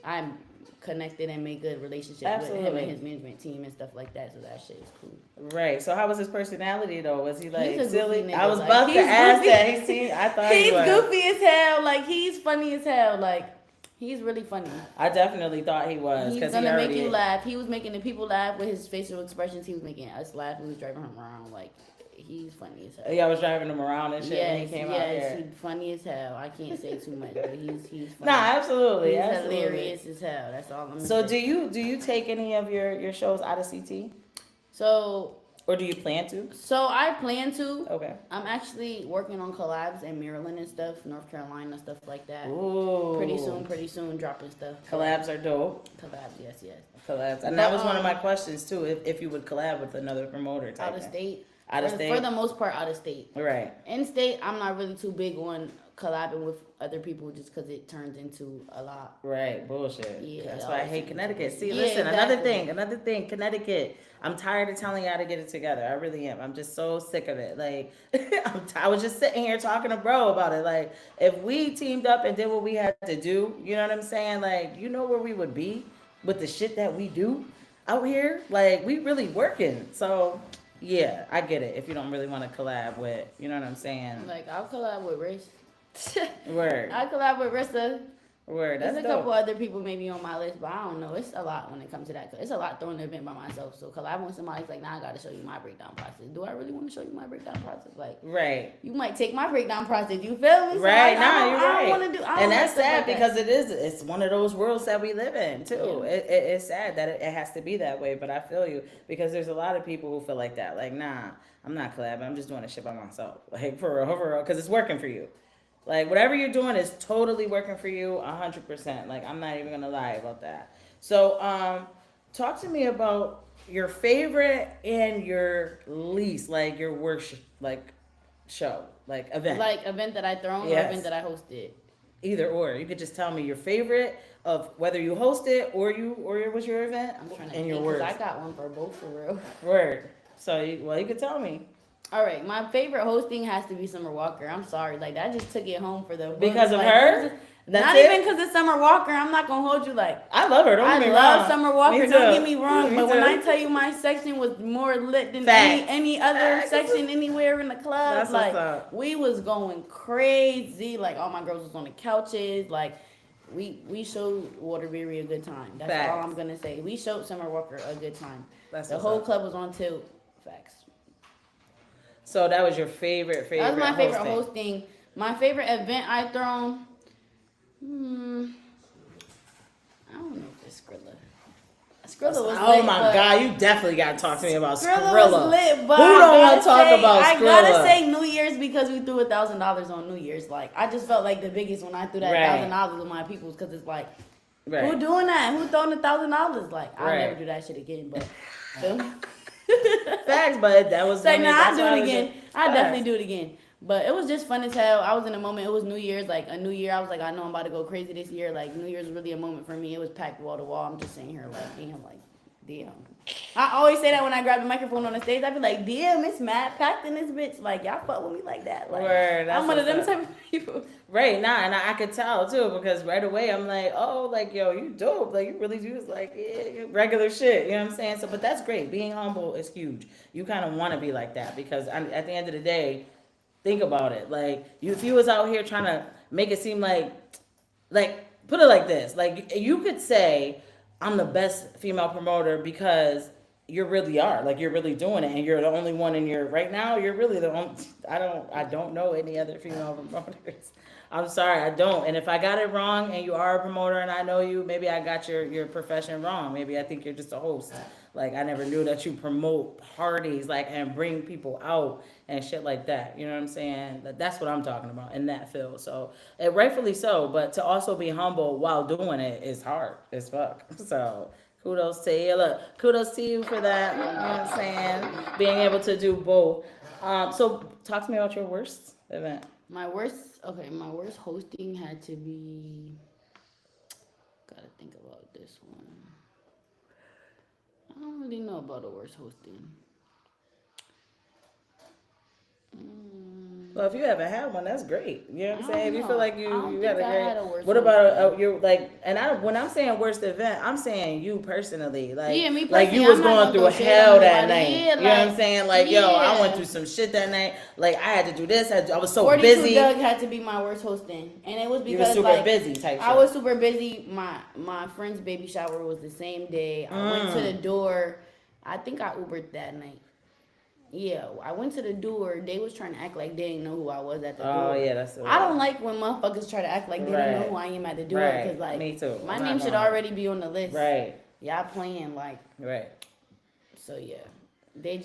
Speaker 6: I'm connected and made good relationships with him
Speaker 2: Absolutely.
Speaker 6: and his management team and stuff like that. So that shit is cool.
Speaker 2: Right. So how was his personality though? Was he like
Speaker 6: He's a
Speaker 2: silly?
Speaker 6: goofy nigga,
Speaker 2: I was
Speaker 6: like,
Speaker 2: about to
Speaker 6: he's
Speaker 2: ask
Speaker 6: goofy.
Speaker 2: that. I thought he
Speaker 6: He's
Speaker 2: was.
Speaker 6: goofy as hell. Like he's funny as hell. Like he's really funny.
Speaker 2: I definitely thought he was
Speaker 6: He's
Speaker 2: because
Speaker 6: gonna
Speaker 2: he
Speaker 6: make
Speaker 2: already
Speaker 6: you laugh. He was making the people laugh with his facial expressions. He was making us laugh. We was driving him around. Like he's funny as hell.
Speaker 2: Yeah, I was driving him around and shit when he came out here.
Speaker 6: he's funny as hell. I can't say too much, but he's funny.
Speaker 2: Nah, absolutely.
Speaker 6: He's
Speaker 2: absolutely.
Speaker 6: hilarious as hell. That's all I'm gonna
Speaker 2: So
Speaker 6: say.
Speaker 2: do you take any of your shows out of CT?
Speaker 6: So
Speaker 2: Or do you plan to?
Speaker 6: I plan to.
Speaker 2: Okay.
Speaker 6: I'm actually working on collabs in Maryland and stuff, North Carolina, stuff like that.
Speaker 2: Ooh.
Speaker 6: Pretty soon dropping stuff.
Speaker 2: Collabs are dope.
Speaker 6: Collabs, yes.
Speaker 2: Collabs. And
Speaker 6: But,
Speaker 2: that was one of my questions too, if you would collab with another promoter type
Speaker 6: Out of
Speaker 2: thing.
Speaker 6: state.
Speaker 2: Out of
Speaker 6: For-
Speaker 2: state?
Speaker 6: For the most part, out of state.
Speaker 2: Right.
Speaker 6: In state, I'm not really too big on collabing with other people just because it turns into a lot.
Speaker 2: Right, bullshit.
Speaker 6: Yeah,
Speaker 2: That's
Speaker 6: it
Speaker 2: why I
Speaker 6: always
Speaker 2: hate
Speaker 6: seems
Speaker 2: Connecticut.
Speaker 6: like-
Speaker 2: See,
Speaker 6: Yeah,
Speaker 2: listen,
Speaker 6: exactly.
Speaker 2: another thing, Connecticut. I'm tired of telling y'all to get it together. I really am. I'm just so sick of it. Like, I was just sitting here talking to bro about it. Like, if we teamed up and did what we had to do, you know what I'm saying? Like, you know where we would be with the shit that we do out here? Like, we really working. So, yeah, I get it. If you don't really want to collab with, you know what I'm saying?
Speaker 6: Like, I'll collab with Riz.
Speaker 2: Word.
Speaker 6: I'll collab with Rissa.
Speaker 2: Word. That's
Speaker 6: There's a
Speaker 2: dope.
Speaker 6: couple other people maybe on my list, but I don't know. It's a lot when it comes to that. 'Cause it's a lot throwing the event by myself. So collab with somebody's like, nah, I gotta show you my breakdown process. Do I really want to show you my breakdown process? Like,
Speaker 2: Right.
Speaker 6: you might take my breakdown process. You feel me? So
Speaker 2: Right,
Speaker 6: like,
Speaker 2: nah, you're
Speaker 6: I
Speaker 2: right.
Speaker 6: don't want to do. I don't
Speaker 2: And
Speaker 6: like
Speaker 2: that's
Speaker 6: stuff
Speaker 2: sad
Speaker 6: like that.
Speaker 2: because it's one of those worlds that we live in too.
Speaker 6: Yeah.
Speaker 2: It's sad that it has to be that way, but I feel you because there's a lot of people who feel like that. Like, nah, I'm not collabing. I'm just doing this shit by myself. Like for real, because it's working for you. Like whatever you're doing is totally working for you 100%. Like I'm not even gonna lie about that. So talk to me about your favorite and your least, like your worst, like show, like event.
Speaker 6: Like event that I thrown or
Speaker 2: Yes.
Speaker 6: event that I hosted.
Speaker 2: Either or. You could just tell me your favorite of whether you hosted or it was your event
Speaker 6: I'm trying to
Speaker 2: and
Speaker 6: think
Speaker 2: your
Speaker 6: 'cause
Speaker 2: worst.
Speaker 6: I got one for both for real.
Speaker 2: Word. So you could tell me.
Speaker 6: All right, my favorite hosting has to be Summer Walker. I'm sorry, like I just took it home for the
Speaker 2: Because of
Speaker 6: like,
Speaker 2: her? That's
Speaker 6: not
Speaker 2: it?
Speaker 6: even because of Summer Walker. I'm not gonna hold you like.
Speaker 2: I love her. Don't
Speaker 6: I
Speaker 2: get me
Speaker 6: love
Speaker 2: wrong.
Speaker 6: Summer Walker.
Speaker 2: Me
Speaker 6: Don't
Speaker 2: too.
Speaker 6: get me wrong,
Speaker 2: Me
Speaker 6: but when
Speaker 2: too.
Speaker 6: I tell you my section was more lit than
Speaker 2: Facts.
Speaker 6: any other
Speaker 2: Facts.
Speaker 6: section anywhere in the club,
Speaker 2: That's
Speaker 6: like
Speaker 2: what's up.
Speaker 6: we was going crazy. Like all my girls was on the couches. Like we showed Waterbury a good time. That's all
Speaker 2: Facts.
Speaker 6: I'm gonna say. We showed Summer Walker a good time.
Speaker 2: That's
Speaker 6: The
Speaker 2: what's
Speaker 6: whole
Speaker 2: up.
Speaker 6: club was on tilt. Facts.
Speaker 2: So that was your favorite.
Speaker 6: That was my favorite
Speaker 2: hosting.
Speaker 6: hosting. My favorite event I thrown. I don't know if it's Skrilla. Skrilla was
Speaker 2: Oh
Speaker 6: lit,
Speaker 2: my
Speaker 6: but
Speaker 2: God, you definitely gotta talk to me about
Speaker 6: Skrilla
Speaker 2: Skrilla.
Speaker 6: was lit, but
Speaker 2: Who don't
Speaker 6: I
Speaker 2: wanna
Speaker 6: gotta
Speaker 2: talk
Speaker 6: say-
Speaker 2: about
Speaker 6: I gotta
Speaker 2: Skrilla?
Speaker 6: say New Year's because we threw $1,000 on New Year's. Like I just felt like the biggest when I threw that
Speaker 2: Right.
Speaker 6: $1,000 on my peoples because it's like,
Speaker 2: Right.
Speaker 6: who doing that? Who throwing $1,000? Like I'll
Speaker 2: Right.
Speaker 6: never do that shit again. But feel me?
Speaker 2: Facts, but that was.
Speaker 6: Say,
Speaker 2: I mean,
Speaker 6: nah,
Speaker 2: that's
Speaker 6: I'll do
Speaker 2: why I
Speaker 6: it
Speaker 2: was
Speaker 6: again.
Speaker 2: just-
Speaker 6: I'll
Speaker 2: Facts.
Speaker 6: definitely do it again. But it was just fun as hell. I was in a moment. It was New Year's, like a new year. I was like, I know I'm about to go crazy this year. Like New Year's was really a moment for me. It was packed wall to wall. I'm just sitting here like, damn, like Damn. I always say that when I grab the microphone on the stage. I be like, damn, it's mad packed in this bitch. Like, y'all fuck with me like that. Like,
Speaker 2: Word, that's
Speaker 6: I'm one of them
Speaker 2: what's
Speaker 6: type of people.
Speaker 2: Right, nah, and I could tell too because right away I'm like, oh, like yo, you dope, like you really do like yeah, regular shit, you know what I'm saying? So, but that's great. Being humble is huge. You kind of want to be like that because at the end of the day, think about it. Like if you was out here trying to make it seem like put it like this, like you could say I'm the best female promoter because you really are, like you're really doing it, and you're the only one in your right now. You're really the only. I don't know any other female promoters. I'm sorry, I don't. And if I got it wrong and you are a promoter and I know you, maybe I got your profession wrong. Maybe I think you're just a host. Like I never knew that you promote parties like and bring people out and shit like that. You know what I'm saying? That's what I'm talking about in that field. So rightfully so, but to also be humble while doing it is hard as fuck. So kudos to you. Look, kudos to you for that. You know what I'm saying? Being able to do both. So talk to me about your worst event.
Speaker 6: My worst hosting had to be. Gotta think about this one. I don't really know about the worst hosting.
Speaker 2: Well, if you haven't had one, that's great. You know what I'm saying? If you
Speaker 6: know.
Speaker 2: feel like
Speaker 6: I
Speaker 2: you
Speaker 6: don't
Speaker 2: got a
Speaker 6: think I had a
Speaker 2: great.
Speaker 6: worst
Speaker 2: What about you're like? And when I'm saying worst event, I'm saying you personally. Like,
Speaker 6: Yeah, me
Speaker 2: like you
Speaker 6: personally,
Speaker 2: was
Speaker 6: I'm not
Speaker 2: going
Speaker 6: gonna
Speaker 2: through
Speaker 6: go shade
Speaker 2: hell
Speaker 6: on
Speaker 2: that
Speaker 6: nobody.
Speaker 2: night.
Speaker 6: Yeah,
Speaker 2: you know what I'm
Speaker 6: like,
Speaker 2: saying? Like, yo, I
Speaker 6: yeah.
Speaker 2: went through some shit that night. Like, I had to do this. I was so
Speaker 6: 42
Speaker 2: busy.
Speaker 6: Doug had to be my worst hosting, and it was
Speaker 2: You were
Speaker 6: because
Speaker 2: super
Speaker 6: like
Speaker 2: busy type
Speaker 6: I
Speaker 2: shit.
Speaker 6: was super busy. My friend's baby shower was the same day. I went to the door. I think I Ubered that night. Yeah, I went to the door. They was trying to act like they didn't know who I was at the door.
Speaker 2: Oh yeah, that's.
Speaker 6: I don't like when motherfuckers try to act like they don't know
Speaker 2: Right.
Speaker 6: who I am at the door.
Speaker 2: Right.
Speaker 6: Cause like
Speaker 2: Me too.
Speaker 6: my
Speaker 2: I'm
Speaker 6: name
Speaker 2: not
Speaker 6: should
Speaker 2: going.
Speaker 6: already be on the list.
Speaker 2: Right.
Speaker 6: Y'all playing like
Speaker 2: Right.
Speaker 6: so yeah. They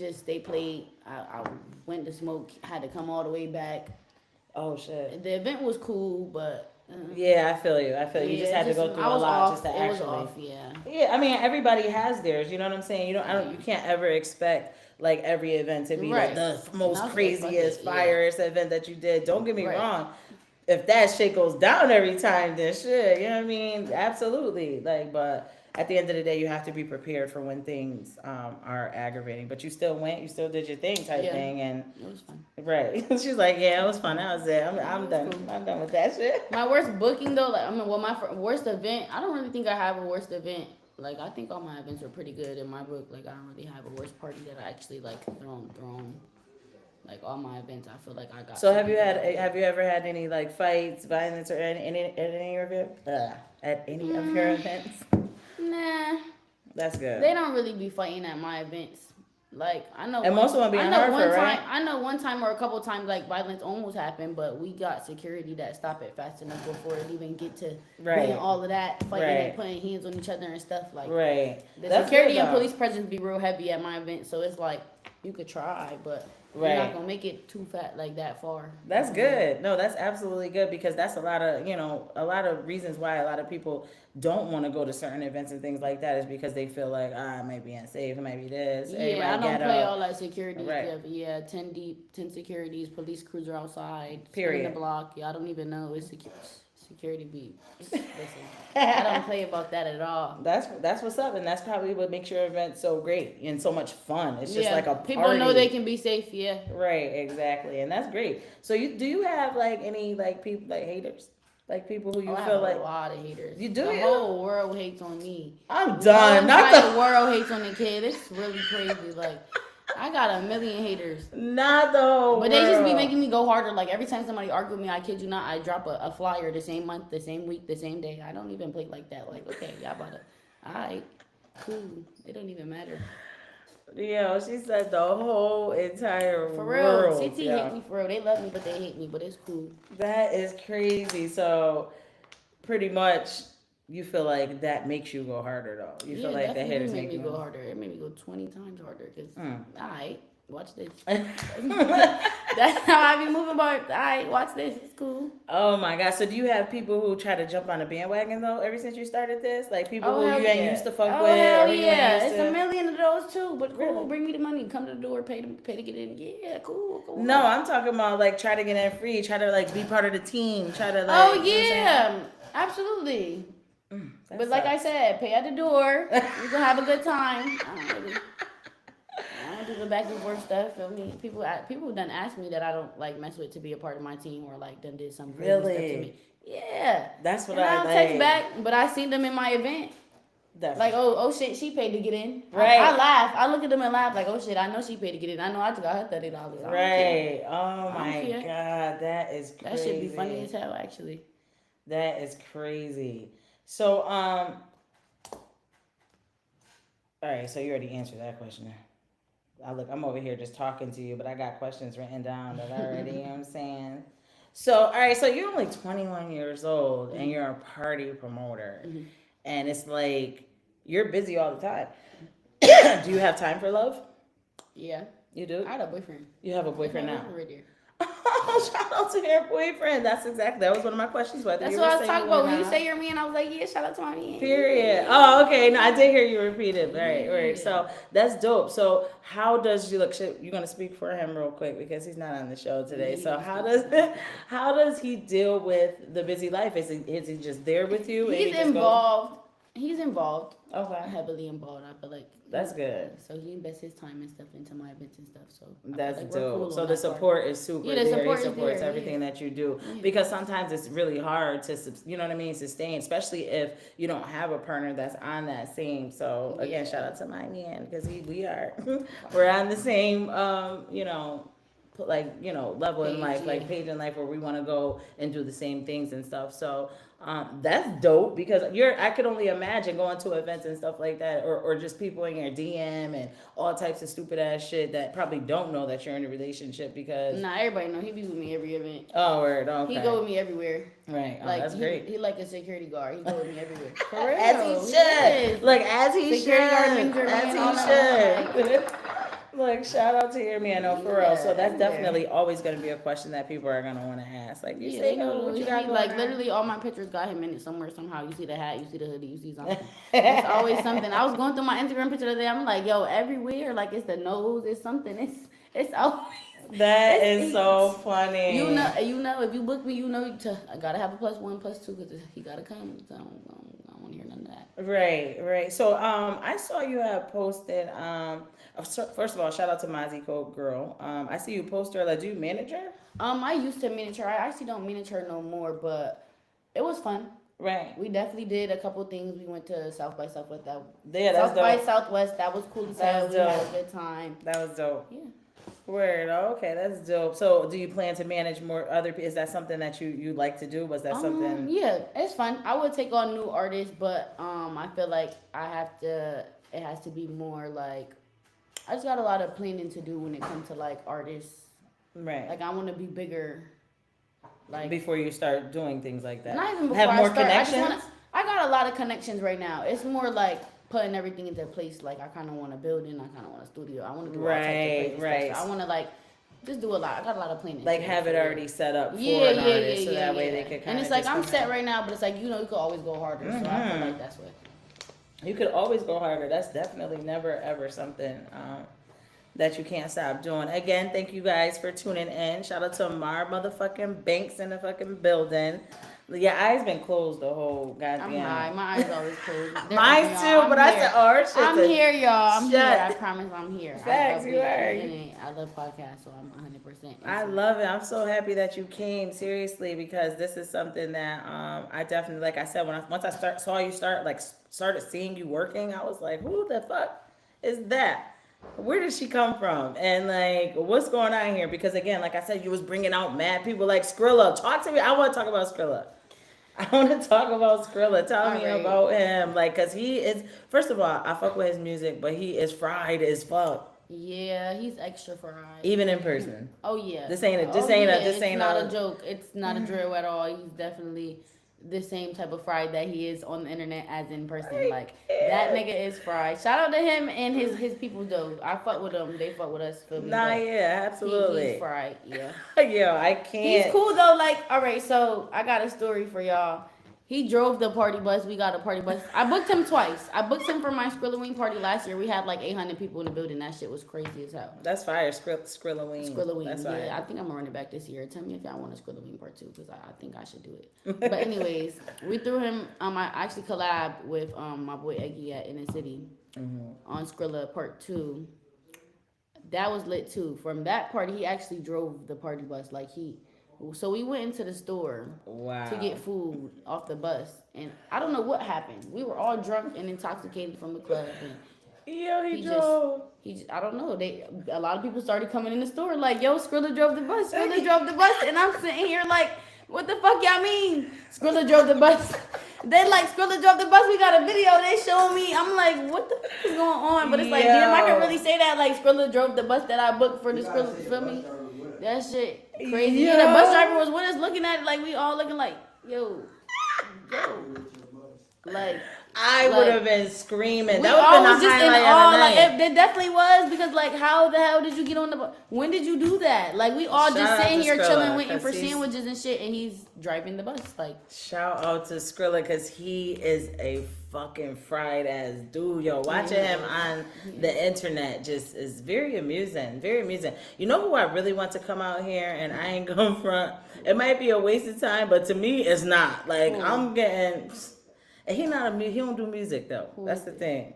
Speaker 6: played. I went to smoke. Had to come all the way back.
Speaker 2: Oh shit.
Speaker 6: The event was cool, but.
Speaker 2: Yeah, I feel you. You just had to go through a lot just to
Speaker 6: it
Speaker 2: actually.
Speaker 6: was off, yeah.
Speaker 2: Yeah, I mean everybody has theirs. You know what I'm saying? You can't ever expect like every event to be
Speaker 6: Right.
Speaker 2: like the most
Speaker 6: That's
Speaker 2: craziest,
Speaker 6: what fuck it,
Speaker 2: fireest event that you did. Don't get me
Speaker 6: Right.
Speaker 2: wrong. If that shit goes down every time, then shit. You know what I mean? Absolutely. Like, but at the end of the day, you have to be prepared for when things are aggravating. But you still went. You still did your thing, type
Speaker 6: Yeah.
Speaker 2: thing, and
Speaker 6: It was fun.
Speaker 2: right. She's like, yeah, it was fun. That was it. I'm done.
Speaker 6: cool.
Speaker 2: I'm done with that shit.
Speaker 6: My worst booking though, like my worst event. I don't really think I have a worst event. Like I think all my events are pretty good in my book. Like I don't really have a worst party that I actually like thrown. Like all my events, I feel like I got.
Speaker 2: So have you ever had any like fights, violence, or any of at any of your events?
Speaker 6: Nah,
Speaker 2: That's good.
Speaker 6: they don't really be fighting at my events. Like I know,
Speaker 2: And most of them be in
Speaker 6: I know
Speaker 2: Hartford,
Speaker 6: one time,
Speaker 2: right?
Speaker 6: I know one time or a couple times like violence almost happened, but we got security that stopped it fast enough before it even get to
Speaker 2: Right.
Speaker 6: doing all of that fighting
Speaker 2: Right.
Speaker 6: and putting hands on each other and stuff like.
Speaker 2: Right.
Speaker 6: The
Speaker 2: That's
Speaker 6: security
Speaker 2: good,
Speaker 6: and
Speaker 2: though.
Speaker 6: police presence be real heavy at my event, so it's like you could try, but you're
Speaker 2: Right.
Speaker 6: not gonna make it too fat like that far.
Speaker 2: That's good. No, that's absolutely good because that's a lot of reasons why a lot of people don't want to go to certain events and things like that is because they feel like it might be unsafe, it might be this.
Speaker 6: Yeah,
Speaker 2: everybody
Speaker 6: I don't
Speaker 2: ghetto.
Speaker 6: play all that security
Speaker 2: Right.
Speaker 6: stuff. Yeah, 10 deep, 10 securities, police cruiser outside, spinning
Speaker 2: Period.
Speaker 6: the block. Yeah, I don't even know it's security beat. Listen, I don't play about that at all.
Speaker 2: That's what's up, and that's probably what makes your event so great and so much fun. It's just like a party.
Speaker 6: people know they can be safe. Yeah.
Speaker 2: Right, exactly, and that's great. So do you have like any like people like haters, like people who you
Speaker 6: I
Speaker 2: feel
Speaker 6: have
Speaker 2: like
Speaker 6: a lot of haters.
Speaker 2: You do,
Speaker 6: The
Speaker 2: yeah?
Speaker 6: whole world hates on me.
Speaker 2: I'm
Speaker 6: The
Speaker 2: done. Not
Speaker 6: entire
Speaker 2: the
Speaker 6: world hates on the kid. It's really crazy. Like, I got a million haters.
Speaker 2: not the whole
Speaker 6: But they just be
Speaker 2: world.
Speaker 6: making me go harder. Like every time somebody argue with me, I kid you not, I drop a flyer the same month, the same week, the same day. I don't even play like that. Like, okay, y'all about to, alright, cool. It don't even matter.
Speaker 2: Yo, she said the whole entire
Speaker 6: For real,
Speaker 2: world.
Speaker 6: CT
Speaker 2: yo.
Speaker 6: hate me for real. They love me, but they hate me. But it's cool.
Speaker 2: That is crazy. So pretty much you feel like that makes you go harder though. You feel like the
Speaker 6: definitely
Speaker 2: haters
Speaker 6: made
Speaker 2: make
Speaker 6: me
Speaker 2: you
Speaker 6: go harder. It made me go 20 times harder. Cause alright, watch this. That's how I be moving. About alright, watch this. It's cool.
Speaker 2: Oh my god! So do you have people who try to jump on the bandwagon though? Ever since you started this, like people who
Speaker 6: hell
Speaker 2: you ain't used to fuck
Speaker 6: oh,
Speaker 2: with,
Speaker 6: hell
Speaker 2: or you ain't
Speaker 6: yeah.
Speaker 2: used
Speaker 6: It's
Speaker 2: to...
Speaker 6: a million of those too. But cool,
Speaker 2: Really?
Speaker 6: bring me the money. Come to the door, pay to get in. Yeah, cool.
Speaker 2: No, I'm talking about like try to get in free, try to like be part of the team, try to like.
Speaker 6: Oh
Speaker 2: you know what I'm saying?
Speaker 6: yeah, absolutely.
Speaker 2: That
Speaker 6: But like I
Speaker 2: sucks.
Speaker 6: said, pay at the door. You can have a good time. I don't do the back and forth stuff. I mean, people done asked me that I don't like mess with to be a part of my team or like done did some crazy stuff to
Speaker 2: Really?
Speaker 6: me. Yeah.
Speaker 2: That's what
Speaker 6: And I
Speaker 2: I
Speaker 6: don't
Speaker 2: like.
Speaker 6: text back, but I seen them in my event.
Speaker 2: That's
Speaker 6: Like, oh shit, she paid to get in.
Speaker 2: Right.
Speaker 6: I laugh. I look at them and laugh like, oh shit, I know she paid to get in. I know I just got her $30.
Speaker 2: right. Oh
Speaker 6: I
Speaker 2: my
Speaker 6: don't care.
Speaker 2: god, that is crazy.
Speaker 6: That should be funny as hell, actually.
Speaker 2: That is crazy. So, all right. So you already answered that question. I'm over here just talking to you, but I got questions written down that I already, you know what I'm saying? So, all right. So you're only 21 years old and you're a party promoter, and it's like you're busy all the time. Do you have time for love?
Speaker 6: Yeah.
Speaker 2: You do.
Speaker 6: I had a boyfriend.
Speaker 2: You have a boyfriend now.
Speaker 6: Right there.
Speaker 2: Oh, shout out to your boyfriend. That's that was one of my questions. Whether
Speaker 6: That's
Speaker 2: you
Speaker 6: what
Speaker 2: were
Speaker 6: I was talking
Speaker 2: single or
Speaker 6: about. When you
Speaker 2: not.
Speaker 6: say you're me, and I was like, yeah, shout out to my man.
Speaker 2: Period. Oh, okay. No, I did hear you repeat it. Right. So that's dope. So how does you look? You're gonna speak for him real quick because he's not on the show today. So how does he deal with the busy life? Is he just there with you? and he
Speaker 6: He's
Speaker 2: just goes-
Speaker 6: involved. He's involved.
Speaker 2: Okay.
Speaker 6: Heavily involved. I feel like
Speaker 2: That's good.
Speaker 6: So he invests his time and stuff into my events and stuff. So I feel
Speaker 2: That's
Speaker 6: like we're
Speaker 2: dope.
Speaker 6: cool
Speaker 2: So
Speaker 6: on
Speaker 2: the
Speaker 6: that part.
Speaker 2: support is super
Speaker 6: Yeah, the
Speaker 2: there.
Speaker 6: support
Speaker 2: He
Speaker 6: is
Speaker 2: supports
Speaker 6: there,
Speaker 2: everything
Speaker 6: yeah.
Speaker 2: that you do
Speaker 6: Yeah.
Speaker 2: because sometimes it's really hard to, you know what I mean, sustain, especially if you don't have a partner that's on that same. So again,
Speaker 6: Yeah.
Speaker 2: shout out to my man because we are we're on the same level in
Speaker 6: Page,
Speaker 2: life, like
Speaker 6: yeah.
Speaker 2: page in life where we want to go and do the same things and stuff. So that's dope because I could only imagine going to events and stuff like that or just people in your DM and all types of stupid ass shit that probably don't know that you're in a relationship because
Speaker 6: Nah, everybody know he be with me every event.
Speaker 2: oh word, okay.
Speaker 6: He go with me everywhere.
Speaker 2: Right. Oh,
Speaker 6: Like
Speaker 2: that's
Speaker 6: he,
Speaker 2: great.
Speaker 6: he like a security guard. He go with me everywhere. For real.
Speaker 2: As he should.
Speaker 6: Yes.
Speaker 2: Look, as he should.
Speaker 6: Security guard, ginger man, all
Speaker 2: As
Speaker 6: that.
Speaker 2: he should. Look, shout out to your man, no, for real. So that's
Speaker 6: Yeah.
Speaker 2: definitely always going to be a question that people are going to want to ask. Like, you
Speaker 6: Yeah,
Speaker 2: say,
Speaker 6: they know
Speaker 2: what you
Speaker 6: he,
Speaker 2: got going
Speaker 6: like
Speaker 2: on?
Speaker 6: literally all my pictures got him in it somewhere somehow. You see the hat, you see the hoodie, you see something. It's always something. I was going through my Instagram picture the other day. I'm like, yo, everywhere, like it's the nose, it's something. It's always.
Speaker 2: That is
Speaker 6: it's-
Speaker 2: so funny.
Speaker 6: You know, if you book me, I gotta have a +1, +2 because he gotta come. So I don't want to hear none of that.
Speaker 2: Right. So I saw you have posted. First of all, shout out to Mozzie Code Girl. I see you post her. Like, do you manage her?
Speaker 6: I used to manage her. I actually don't manage her no more, but it was fun.
Speaker 2: Right.
Speaker 6: We definitely did a couple things. We went to South by Southwest.
Speaker 2: Yeah, that's
Speaker 6: South by
Speaker 2: dope.
Speaker 6: Southwest. That was cool as
Speaker 2: That
Speaker 6: hell.
Speaker 2: was
Speaker 6: We had
Speaker 2: dope.
Speaker 6: a good time.
Speaker 2: That was dope.
Speaker 6: Yeah.
Speaker 2: Word. Oh, okay, that's dope. So, do you plan to manage more other? Is that something that you like to do? Was that something?
Speaker 6: Yeah, it's fun. I would take on new artists, but I feel like it has to be more like, I just got a lot of planning to do when it comes to like artists.
Speaker 2: Right.
Speaker 6: Like I want to be bigger. Like
Speaker 2: Before you start doing things like that.
Speaker 6: not even before
Speaker 2: Have
Speaker 6: I
Speaker 2: more
Speaker 6: start.
Speaker 2: connections.
Speaker 6: I got a lot of connections right now. It's more like putting everything into place. Like I kind of want a building. I kind of want a studio. I want to do all types of crazy
Speaker 2: Right.
Speaker 6: stuff. So I want to like just do a lot. I got a lot of planning.
Speaker 2: Like
Speaker 6: to
Speaker 2: have
Speaker 6: do.
Speaker 2: it already set up for
Speaker 6: Yeah,
Speaker 2: an artist, so that way they could kind
Speaker 6: And
Speaker 2: of.
Speaker 6: it's like I'm set right now, but it's like you could always go harder. So I
Speaker 2: Mhm.
Speaker 6: feel like that's what.
Speaker 2: You could always go harder. That's definitely never ever something that you can't stop doing. Again, thank you guys for tuning in. Shout out to Mar motherfucking Banks in the fucking building. Your eyes been closed the whole
Speaker 6: I'm
Speaker 2: goddamn.
Speaker 6: high. My eyes always closed. They're
Speaker 2: Mine
Speaker 6: open,
Speaker 2: too,
Speaker 6: y'all. I'm
Speaker 2: but I
Speaker 6: here.
Speaker 2: said, oh, shit.
Speaker 6: I'm here, y'all. I'm here.
Speaker 2: Shut.
Speaker 6: I promise I'm here.
Speaker 2: Facts,
Speaker 6: I love
Speaker 2: you are.
Speaker 6: I love podcasts, so I'm 100%.
Speaker 2: I love it. I'm so happy that you came, seriously, because this is something that I definitely, like I said, once I saw you started seeing you working, I was like, who the fuck is that? Where did she come from? And like, what's going on here? Because again, like I said, you was bringing out mad people like Skrilla. Talk to me. I want to talk about Skrilla. I want to talk about Skrilla. Tell me
Speaker 6: Alright.
Speaker 2: about him. Like, cause he is, first of all, I fuck with his music, but he is fried as fuck.
Speaker 6: Yeah, he's extra fried.
Speaker 2: Even in person.
Speaker 6: Oh yeah.
Speaker 2: This ain't a-
Speaker 6: Oh,
Speaker 2: this ain't a-
Speaker 6: yeah,
Speaker 2: this
Speaker 6: it's
Speaker 2: ain't
Speaker 6: not
Speaker 2: a-
Speaker 6: a joke. It's not a drill at all. He's definitely the same type of fried that he is on the internet as in person. Like that nigga is fried. Shout out to him and his people though. I fuck with them. They fuck with us. Feel me?
Speaker 2: Nah,
Speaker 6: But
Speaker 2: yeah, absolutely.
Speaker 6: He's fried. Yeah.
Speaker 2: Yo, I can't.
Speaker 6: He's cool though. Like, all right, so I got a story for y'all. He drove the party bus. We got a party bus. I booked him twice. I booked him for my Skrilloween party last year. We had like 800 people in the building. That shit was crazy as hell.
Speaker 2: That's fire. Skrilloween.
Speaker 6: Skrilloween.
Speaker 2: That's
Speaker 6: Yeah,
Speaker 2: fire.
Speaker 6: I think I'm gonna run it back this year. Tell me if y'all want a Skrilloween part 2 because I think I should do it. But anyways, we threw him. I actually collabed with my boy Eggy at Inner City on Skrilla part 2. That was lit too. From that party, he actually drove the party bus. So we went into the store
Speaker 2: Wow.
Speaker 6: to get food off the bus, and I don't know what happened. We were all drunk and intoxicated from the club, and
Speaker 2: Yo, he
Speaker 6: he
Speaker 2: drove.
Speaker 6: I don't know. A lot of people started coming in the store like, "Yo, Skrilla drove the bus. Skrilla drove the bus," and I'm sitting here like, "What the fuck y'all mean? Skrilla drove the bus?" They like Skrilla drove the bus. We got a video. They showing me. I'm like, "What the fuck is going on?" But it's like, damn, I can really say that like Skrilla drove the bus that I booked for the Skrilla. Feel me? That shit crazy.
Speaker 2: Yo.
Speaker 6: Yeah, the bus driver was with us, looking at it like we all looking like, yo, like.
Speaker 2: I
Speaker 6: Like,
Speaker 2: would have been screaming.
Speaker 6: We
Speaker 2: That would
Speaker 6: all
Speaker 2: have
Speaker 6: was
Speaker 2: been the
Speaker 6: just in
Speaker 2: highlight
Speaker 6: awe.
Speaker 2: of the
Speaker 6: Like
Speaker 2: night.
Speaker 6: it definitely was because like how the hell did you get on the bus? When did you do that? Like we all
Speaker 2: Shout
Speaker 6: just
Speaker 2: out
Speaker 6: sitting
Speaker 2: to
Speaker 6: here
Speaker 2: Skrilla,
Speaker 6: chilling, waiting
Speaker 2: 'cause
Speaker 6: for
Speaker 2: he's-
Speaker 6: sandwiches and shit, and he's driving the bus. Like
Speaker 2: Shout out to Skrilla because he is a fucking fried ass dude. Yo, watching him on the internet just is very amusing. Very amusing. You know who I really want to come out here and I ain't going front? It might be a waste of time, but to me it's not. Like
Speaker 6: Who?
Speaker 2: I'm getting and he don't do music though.
Speaker 6: Who
Speaker 2: That's
Speaker 6: is
Speaker 2: the
Speaker 6: it?
Speaker 2: thing.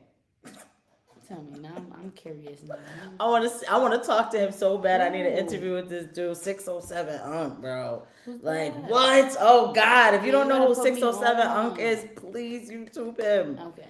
Speaker 6: tell me now, I'm curious now.
Speaker 2: I want to talk to him so bad. I need an
Speaker 6: Ooh.
Speaker 2: interview with this dude, 607 Unk, bro.
Speaker 6: Who's
Speaker 2: Like
Speaker 6: that?
Speaker 2: what? Oh God! If you
Speaker 6: You
Speaker 2: don't know
Speaker 6: gotta
Speaker 2: who
Speaker 6: put me
Speaker 2: 607
Speaker 6: on.
Speaker 2: Unk is, please YouTube him.
Speaker 6: Okay,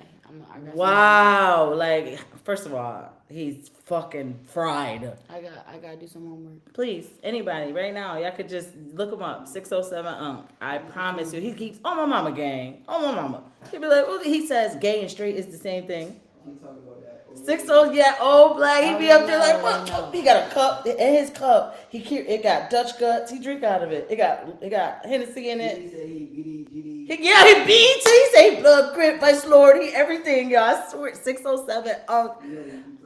Speaker 6: I got
Speaker 2: Wow! Like first of all, he's fucking fried.
Speaker 6: I gotta do some homework.
Speaker 2: Please, anybody right now, y'all could just look him up. 607 Unk. I promise you, he keeps on my mama gang. On my mama. He be like, well, he says gay and straight is the same thing.
Speaker 3: Keep talking about that.
Speaker 2: 60, yeah, old black. He be up there like,
Speaker 6: I
Speaker 2: what?
Speaker 6: know.
Speaker 2: He got a cup in his cup. It got Dutch guts. He drink out of it. It got Hennessy in it.
Speaker 3: He said he
Speaker 2: Yeah, he BT. He say blood grip by Lord. He everything, y'all. I swear, 607 Unk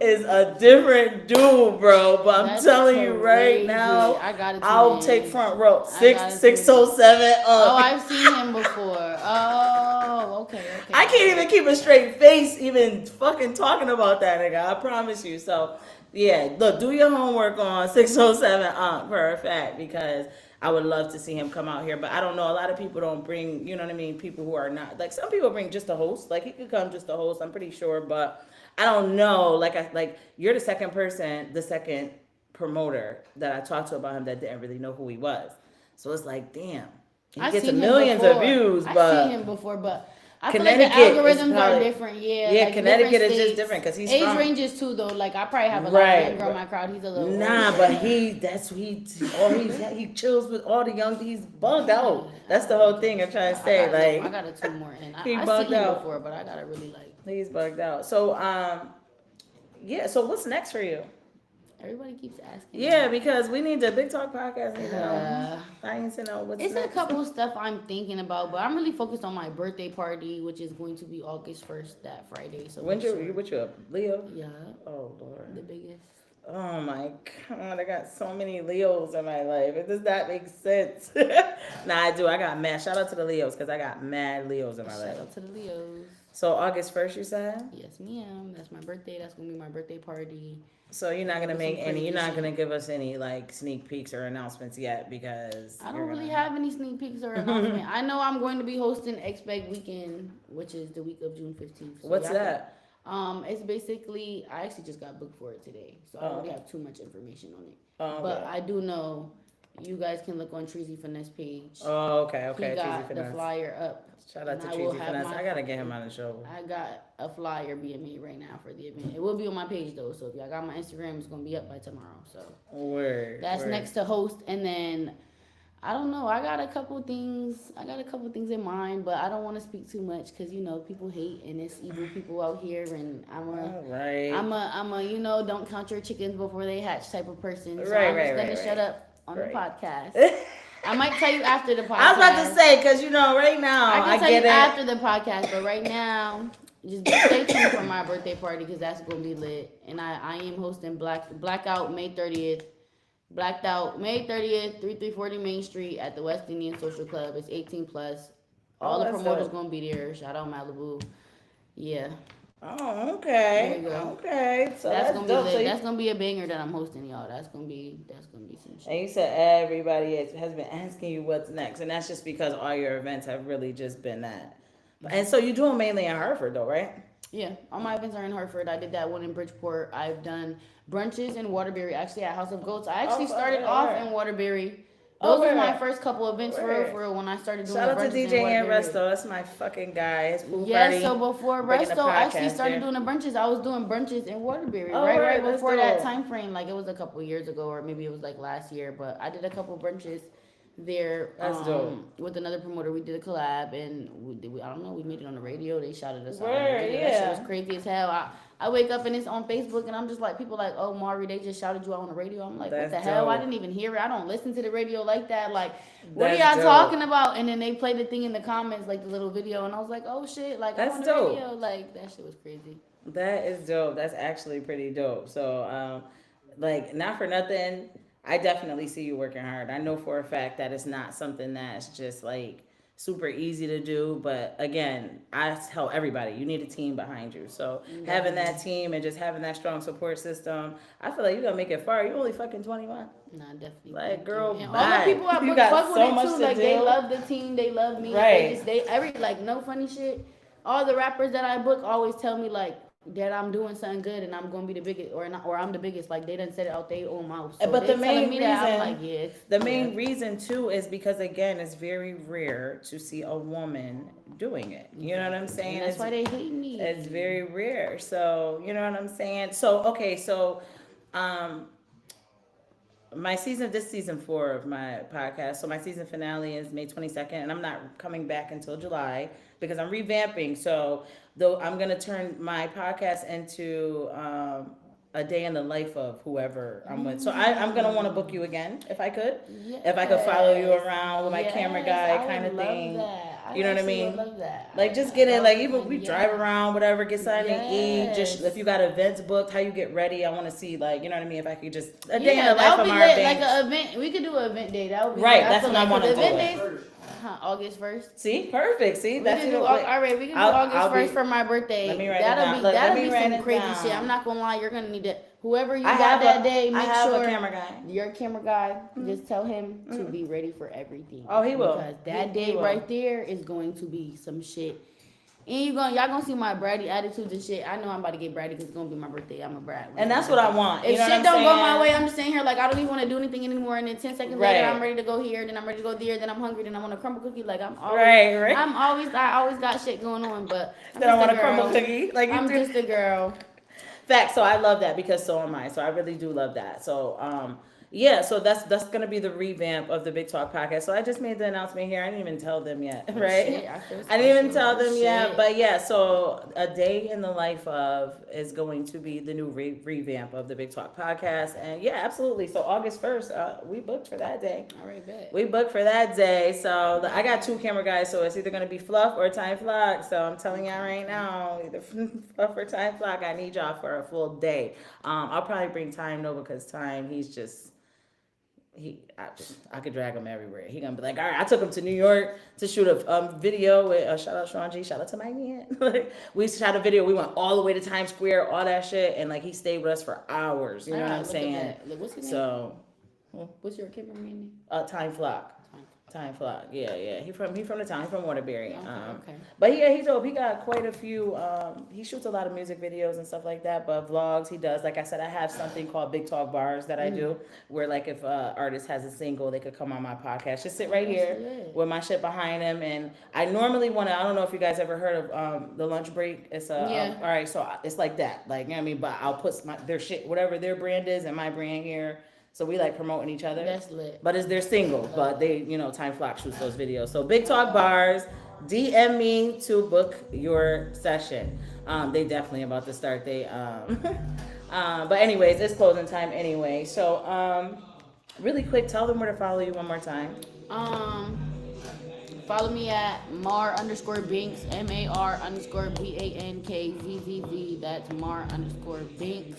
Speaker 2: is a different dude, bro. But I'm
Speaker 6: That's
Speaker 2: telling you right
Speaker 6: crazy.
Speaker 2: now,
Speaker 6: I gotta tune
Speaker 2: I'll
Speaker 6: in.
Speaker 2: take front row.
Speaker 6: I gotta
Speaker 2: 607 Unk.
Speaker 6: Oh, I've seen him before. Oh, okay.
Speaker 2: I can't even keep a straight face even fucking talking about that nigga. I promise you. So, yeah, look, do your homework on 607 Unk for a fact because I would love to see him come out here. But I don't know. A lot of people don't bring, you know what I mean, people who are not. Like, some people bring just a host. Like, he could come just a host, I'm pretty sure. But I don't know. Like you're the second promoter that I talked to about him that didn't really know who he was. So it's like, damn. He
Speaker 6: I've
Speaker 2: gets
Speaker 6: seen him
Speaker 2: millions
Speaker 6: before.
Speaker 2: of views,
Speaker 6: I've
Speaker 2: but
Speaker 6: seen him before, but I feel like
Speaker 2: Connecticut
Speaker 6: the
Speaker 2: is
Speaker 6: algorithms
Speaker 2: probably-
Speaker 6: are different. Yeah,
Speaker 2: Yeah,
Speaker 6: like
Speaker 2: Connecticut
Speaker 6: different
Speaker 2: is just
Speaker 6: states.
Speaker 2: different 'cause he's
Speaker 6: age
Speaker 2: from-
Speaker 6: ranges too, though. Like I probably have a lot
Speaker 2: Right,
Speaker 6: of young girl in
Speaker 2: right.
Speaker 6: my crowd. He's a little
Speaker 2: Nah,
Speaker 6: older.
Speaker 2: but he chills with all the young. He's bugged out. That's the whole thing I'm trying to say.
Speaker 6: I
Speaker 2: Like
Speaker 6: gotta tune more in.
Speaker 2: he
Speaker 6: I've
Speaker 2: bugged
Speaker 6: seen him
Speaker 2: out.
Speaker 6: before, but I gotta really like.
Speaker 2: he's bugged out. So yeah. So what's next for you?
Speaker 6: Everybody keeps asking.
Speaker 2: Yeah, because we need the Big Talk podcast. You know,
Speaker 6: Uh,
Speaker 2: I need to know what's
Speaker 6: it's
Speaker 2: next.
Speaker 6: a couple stuff I'm thinking about, but I'm really focused on my birthday party, which is going to be August 1st, that Friday. So
Speaker 2: When
Speaker 6: make sure-
Speaker 2: you what you up, Leo?
Speaker 6: Yeah,
Speaker 2: Oh Lord.
Speaker 6: the biggest.
Speaker 2: Oh my God, I got so many Leos in my life. It does not make sense. Nah, I do. I got mad. Shout out to the Leos because I got mad Leos in my
Speaker 6: Shout
Speaker 2: life.
Speaker 6: out to the Leos.
Speaker 2: So August 1st, you said?
Speaker 6: Yes, ma'am. That's my birthday. That's gonna be my birthday party.
Speaker 2: So you're not gonna
Speaker 6: Some
Speaker 2: make any. You're not
Speaker 6: crazy
Speaker 2: gonna give us any like sneak peeks or announcements yet because
Speaker 6: I
Speaker 2: you're
Speaker 6: don't really
Speaker 2: gonna-
Speaker 6: have any sneak peeks or announcement. I know I'm going to be hosting Expect Weekend, which is the week of June 15th. So
Speaker 2: What's
Speaker 6: y'all can-
Speaker 2: that?
Speaker 6: It's basically I actually just got booked for it today, so I
Speaker 2: Oh,
Speaker 6: don't really
Speaker 2: okay.
Speaker 6: have too much information on it.
Speaker 2: Oh,
Speaker 6: But
Speaker 2: okay.
Speaker 6: I do know you guys can look on Treasy Finesse page.
Speaker 2: Oh, okay,
Speaker 6: He
Speaker 2: okay.
Speaker 6: got
Speaker 2: Cheesy
Speaker 6: the
Speaker 2: Finesse.
Speaker 6: flyer up.
Speaker 2: Shout out
Speaker 6: and
Speaker 2: to
Speaker 6: I will
Speaker 2: Cheesy
Speaker 6: have
Speaker 2: Finesse.
Speaker 6: my-
Speaker 2: I gotta get him on the show.
Speaker 6: I got a flyer being made right now for the event. It will be on my page though, so if y'all got my Instagram, it's gonna be up by tomorrow. So
Speaker 2: Word.
Speaker 6: that's
Speaker 2: word.
Speaker 6: next to host, and then I don't know. I got a couple things in mind, but I don't want to speak too much because you know people hate and it's evil people out here, and
Speaker 2: All right.
Speaker 6: I'm a don't count your chickens before they hatch type of person. So
Speaker 2: Right,
Speaker 6: I'm just
Speaker 2: right,
Speaker 6: gonna
Speaker 2: right,
Speaker 6: shut
Speaker 2: right.
Speaker 6: up on
Speaker 2: Right.
Speaker 6: the podcast. I might tell you after the podcast.
Speaker 2: I was about to say because you know right now
Speaker 6: I
Speaker 2: I,
Speaker 6: can tell
Speaker 2: get
Speaker 6: you
Speaker 2: it.
Speaker 6: after the podcast, but right now, just stay tuned for my birthday party because that's gonna be lit. And I am hosting Blackout May 30th. Blacked Out May 30th, 3340 Main Street at the West Indian Social Club. It's 18 plus. All the
Speaker 2: that's
Speaker 6: promoters
Speaker 2: dope.
Speaker 6: gonna be there. Shout out Malibu. Yeah,
Speaker 2: Oh, okay.
Speaker 6: There you go.
Speaker 2: Okay. So
Speaker 6: that's
Speaker 2: that's
Speaker 6: gonna
Speaker 2: dope.
Speaker 6: be
Speaker 2: So
Speaker 6: lit.
Speaker 2: you-
Speaker 6: That's gonna be a banger that I'm hosting, y'all. That's gonna be some shit.
Speaker 2: and you said everybody has been asking you what's next, and that's just because all your events have really just been that. And so you do them mainly in Hartford, though, right?
Speaker 6: Yeah, all my events are in Hartford. I did that one in Bridgeport. I've done brunches in Waterbury, actually at House of Goats. I actually started off in Waterbury. Those were my first couple events for real, when I started doing
Speaker 2: Shout out to
Speaker 6: brunches in
Speaker 2: DJ and
Speaker 6: Waterbury.
Speaker 2: Resto. That's my fucking guy. His pool
Speaker 6: Yes,
Speaker 2: party.
Speaker 6: so before
Speaker 2: bringing the
Speaker 6: Resto actually
Speaker 2: podcast
Speaker 6: started
Speaker 2: there.
Speaker 6: doing the brunches, I was doing brunches in Waterbury
Speaker 2: Oh,
Speaker 6: right
Speaker 2: right, that's
Speaker 6: before that
Speaker 2: dope.
Speaker 6: time frame. Like it was a couple years ago, or maybe it was like last year. But I did a couple brunches there.
Speaker 2: That's dope.
Speaker 6: With another promoter, we did a collab, and I don't know, we made it on the radio. They shouted us out.
Speaker 2: Word,
Speaker 6: That
Speaker 2: yeah.
Speaker 6: shit was crazy as hell. I wake up and it's on Facebook, and I'm just like, people like, oh, Mari, they just shouted you out on the radio. I'm like,
Speaker 2: That's
Speaker 6: what the hell? I
Speaker 2: dope.
Speaker 6: didn't even hear it. I don't listen to the radio like that. Like, what
Speaker 2: That's
Speaker 6: are y'all
Speaker 2: dope.
Speaker 6: talking about? And then they played the thing in the comments, like the little video, and I was like, oh shit, like
Speaker 2: That's
Speaker 6: I'm on the
Speaker 2: dope.
Speaker 6: radio. Like that shit was crazy.
Speaker 2: That is dope. That's actually pretty dope. So, like, not for nothing, I definitely see you working hard. I know for a fact that it's not something that's just like super easy to do. But again, I tell everybody you need a team behind you. So having that team and just having that strong support system, I feel like you're gonna make it far. You only fucking 21.
Speaker 6: Nah, definitely.
Speaker 2: Like,
Speaker 6: Thank
Speaker 2: girl,
Speaker 6: you. And
Speaker 2: bye.
Speaker 6: all the people I
Speaker 2: You
Speaker 6: book
Speaker 2: got
Speaker 6: fuck
Speaker 2: so
Speaker 6: with
Speaker 2: much
Speaker 6: it
Speaker 2: to
Speaker 6: too. Like they
Speaker 2: do.
Speaker 6: love the team, they love me.
Speaker 2: Right.
Speaker 6: No funny shit. All the rappers that I book always tell me like that I'm doing something good and I'm gonna be the biggest, or I'm the biggest. Like they done said it out their own mouth. So
Speaker 2: But
Speaker 6: they
Speaker 2: the main
Speaker 6: telling me that, I'm
Speaker 2: reason-
Speaker 6: like, yeah,
Speaker 2: The main reason too is because again, it's very rare to see a woman doing it. You know what I'm saying?
Speaker 6: and that's
Speaker 2: It's-
Speaker 6: why they hate me.
Speaker 2: It's very rare. So, you know what I'm saying? So, okay, so this season 4 of my podcast. So my season finale is May 22nd, and I'm not coming back until July because I'm revamping. So though I'm gonna turn my podcast into a day in the life of whoever I'm with. So I'm gonna want to book you again if I could. If I could follow you around with my camera guy kind of thing. You know what I mean?
Speaker 6: Love that.
Speaker 2: Like just get in, like even we drive around, whatever, get something to eat. Just
Speaker 6: Yes.
Speaker 2: if you got events booked, how you get ready. I want to see, like, you know what I mean. If I could just a day in
Speaker 6: Yeah,
Speaker 2: the life
Speaker 6: that would
Speaker 2: of
Speaker 6: be
Speaker 2: my
Speaker 6: lit.
Speaker 2: bank.
Speaker 6: Like an event, we could do an event day. That would be
Speaker 2: Right,
Speaker 6: lit.
Speaker 2: that's
Speaker 6: feel
Speaker 2: what I
Speaker 6: like
Speaker 2: wanna
Speaker 6: the
Speaker 2: do.
Speaker 6: event days. August 1st.
Speaker 2: See, perfect. See,
Speaker 6: We
Speaker 2: that's
Speaker 6: can do,
Speaker 2: even
Speaker 6: all
Speaker 2: like-
Speaker 6: right, we can do
Speaker 2: I'll
Speaker 6: August
Speaker 2: be-
Speaker 6: 1st for my birthday.
Speaker 2: Let me write it down. Let
Speaker 6: That'll
Speaker 2: me
Speaker 6: be
Speaker 2: write
Speaker 6: some
Speaker 2: it
Speaker 6: crazy
Speaker 2: down.
Speaker 6: shit. I'm not gonna lie, you're gonna need to whoever you
Speaker 2: I
Speaker 6: got
Speaker 2: have
Speaker 6: that
Speaker 2: a-
Speaker 6: day,
Speaker 2: I
Speaker 6: make
Speaker 2: have
Speaker 6: sure
Speaker 2: a camera guy.
Speaker 6: your camera guy, just tell him to be ready for everything.
Speaker 2: Oh, he will.
Speaker 6: Because that
Speaker 2: He
Speaker 6: day
Speaker 2: will.
Speaker 6: right there is going to be some shit. And y'all gonna see my bratty attitudes and shit. I know I'm about to get bratty because it's gonna be my birthday. I'm a brat.
Speaker 2: And that's what I want.
Speaker 6: If
Speaker 2: You know
Speaker 6: shit
Speaker 2: what I'm
Speaker 6: don't go my
Speaker 2: saying?
Speaker 6: way, I'm just sitting here like I don't even want to do anything anymore. And then 10 seconds
Speaker 2: Right.
Speaker 6: later, I'm ready to go here. Then I'm ready to go there. Then I'm hungry. Then I want a crumble cookie. Like I'm always,
Speaker 2: Right.
Speaker 6: I always got shit going on. But I'm
Speaker 2: Then I
Speaker 6: just
Speaker 2: want
Speaker 6: a
Speaker 2: a crumble
Speaker 6: girl.
Speaker 2: cookie. Like you
Speaker 6: I'm
Speaker 2: do.
Speaker 6: just a girl.
Speaker 2: Fact. So I love that because so am I. So I really do love that. So yeah. So that's gonna be the revamp of the Big Talk podcast. So I just made the announcement here. I didn't even tell them yet, right?
Speaker 6: Shit, I feel
Speaker 2: I didn't even
Speaker 6: special.
Speaker 2: tell them yet,
Speaker 6: Shit.
Speaker 2: but yeah. So a day in the life of is going to be the new revamp of the Big Talk podcast, and yeah, absolutely. So August 1st, we booked for that day.
Speaker 6: All right, bet.
Speaker 2: We booked for that day. So I got 2 camera guys, so it's either gonna be Fluff or Time Flock. So I'm telling y'all right now, either Fluff or Time Flock. I need y'all for a full day. I'll probably bring Time though because Time, he's just. I could drag him everywhere. He gonna be like, all right, I took him to New York to shoot a video with shout out Sean G, shout out to my man. Like, we shot a video. We went all the way to Times Square, all that shit, and like he stayed with us for hours. You know what I'm saying?
Speaker 6: What's his name?
Speaker 2: So,
Speaker 6: What's your cameraman name?
Speaker 2: Time Flock. Time Flock, yeah. He from the town. He from Waterbury.
Speaker 6: Okay.
Speaker 2: But yeah, he's dope. He got quite a few. He shoots a lot of music videos and stuff like that. But vlogs, he does. Like I said, I have something called Big Talk Bars that I do, where like if an artist has a single, they could come on my podcast. Just sit right here
Speaker 6: lit.
Speaker 2: with my shit behind him. And I normally want to. I don't know if you guys ever heard of the lunch break. It's a
Speaker 6: Yeah.
Speaker 2: all right. So it's like that. Like you know what I mean. But I'll put their shit, whatever their brand is, and my brand here. So we like promoting each other.
Speaker 6: That's lit.
Speaker 2: But it's their single, but they, Time Flock shoots those videos. So Big Talk Bars, DM me to book your session. They definitely about to start. But anyways, it's closing time anyway. So really quick, tell them where to follow you one more time.
Speaker 6: Follow me at Mar_Binks, MAR_BANKZZZ. That's Mar_Binks.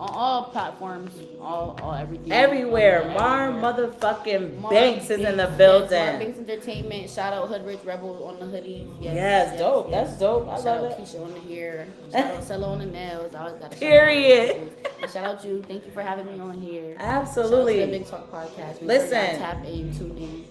Speaker 6: on all platforms, all everything.
Speaker 2: Everywhere.
Speaker 6: Yeah,
Speaker 2: Mar
Speaker 6: everywhere.
Speaker 2: motherfucking
Speaker 6: Mar
Speaker 2: Banks is in the
Speaker 6: Banks,
Speaker 2: building.
Speaker 6: Yes, Mar Banks Entertainment. Shout out Hood Rich Rebel on the hoodie.
Speaker 2: Yes, dope. That's dope. I
Speaker 6: Shout
Speaker 2: love
Speaker 6: out
Speaker 2: it.
Speaker 6: Keisha on the hair. Shout out Cello on the nails. I always got to
Speaker 2: Period.
Speaker 6: And shout out you. Thank you for having me on here.
Speaker 2: Absolutely.
Speaker 6: Shout out to the Big Talk Podcast.
Speaker 2: Listen.
Speaker 6: Tap in, tune in.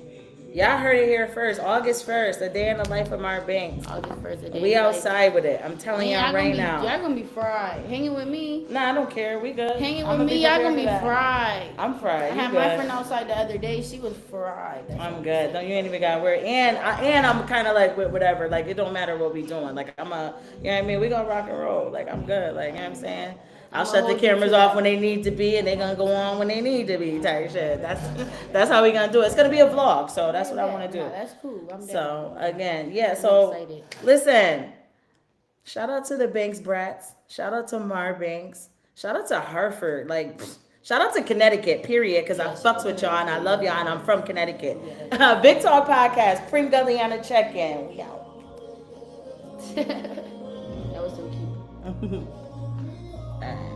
Speaker 2: Y'all heard it here first. August 1st, a day in the life of Mar Banks.
Speaker 6: August 1st. a day
Speaker 2: We
Speaker 6: in the life.
Speaker 2: outside with it. I'm telling y'all right now.
Speaker 6: Y'all gonna be fried. Hanging with me.
Speaker 2: Nah, I don't care. We good.
Speaker 6: Hanging
Speaker 2: I'ma
Speaker 6: with me,
Speaker 2: be
Speaker 6: y'all
Speaker 2: prepared
Speaker 6: gonna be
Speaker 2: for that.
Speaker 6: fried.
Speaker 2: I'm fried.
Speaker 6: I
Speaker 2: You
Speaker 6: had
Speaker 2: good.
Speaker 6: my friend outside the other day. She was fried.
Speaker 2: I'm good. Don't you ain't even gotta worry. And I'm kind of like with whatever. Like it don't matter what we doing. Like you know what I mean. We gonna rock and roll. Like I'm good. Like you know what I'm saying. I'll
Speaker 6: I'ma
Speaker 2: shut the
Speaker 6: hold you
Speaker 2: cameras
Speaker 6: to
Speaker 2: off
Speaker 6: that.
Speaker 2: when they need to be, and they gonna go on when they need to be. Type shit. That's how we gonna do it. It's gonna be a vlog, so that's what I want to do.
Speaker 6: Nah, that's cool. I'm down.
Speaker 2: So again, yeah.
Speaker 6: I'm
Speaker 2: So
Speaker 6: excited.
Speaker 2: listen, shout out to the Banks brats. Shout out to Mar Banks. Shout out to Hartford. Like, shout out to Connecticut. Period. Because I fucks with y'all and I love y'all and I'm from Connecticut. Big Talk Podcast. Prim Gulliana check-in. We out.
Speaker 6: That was so cute.
Speaker 2: All right.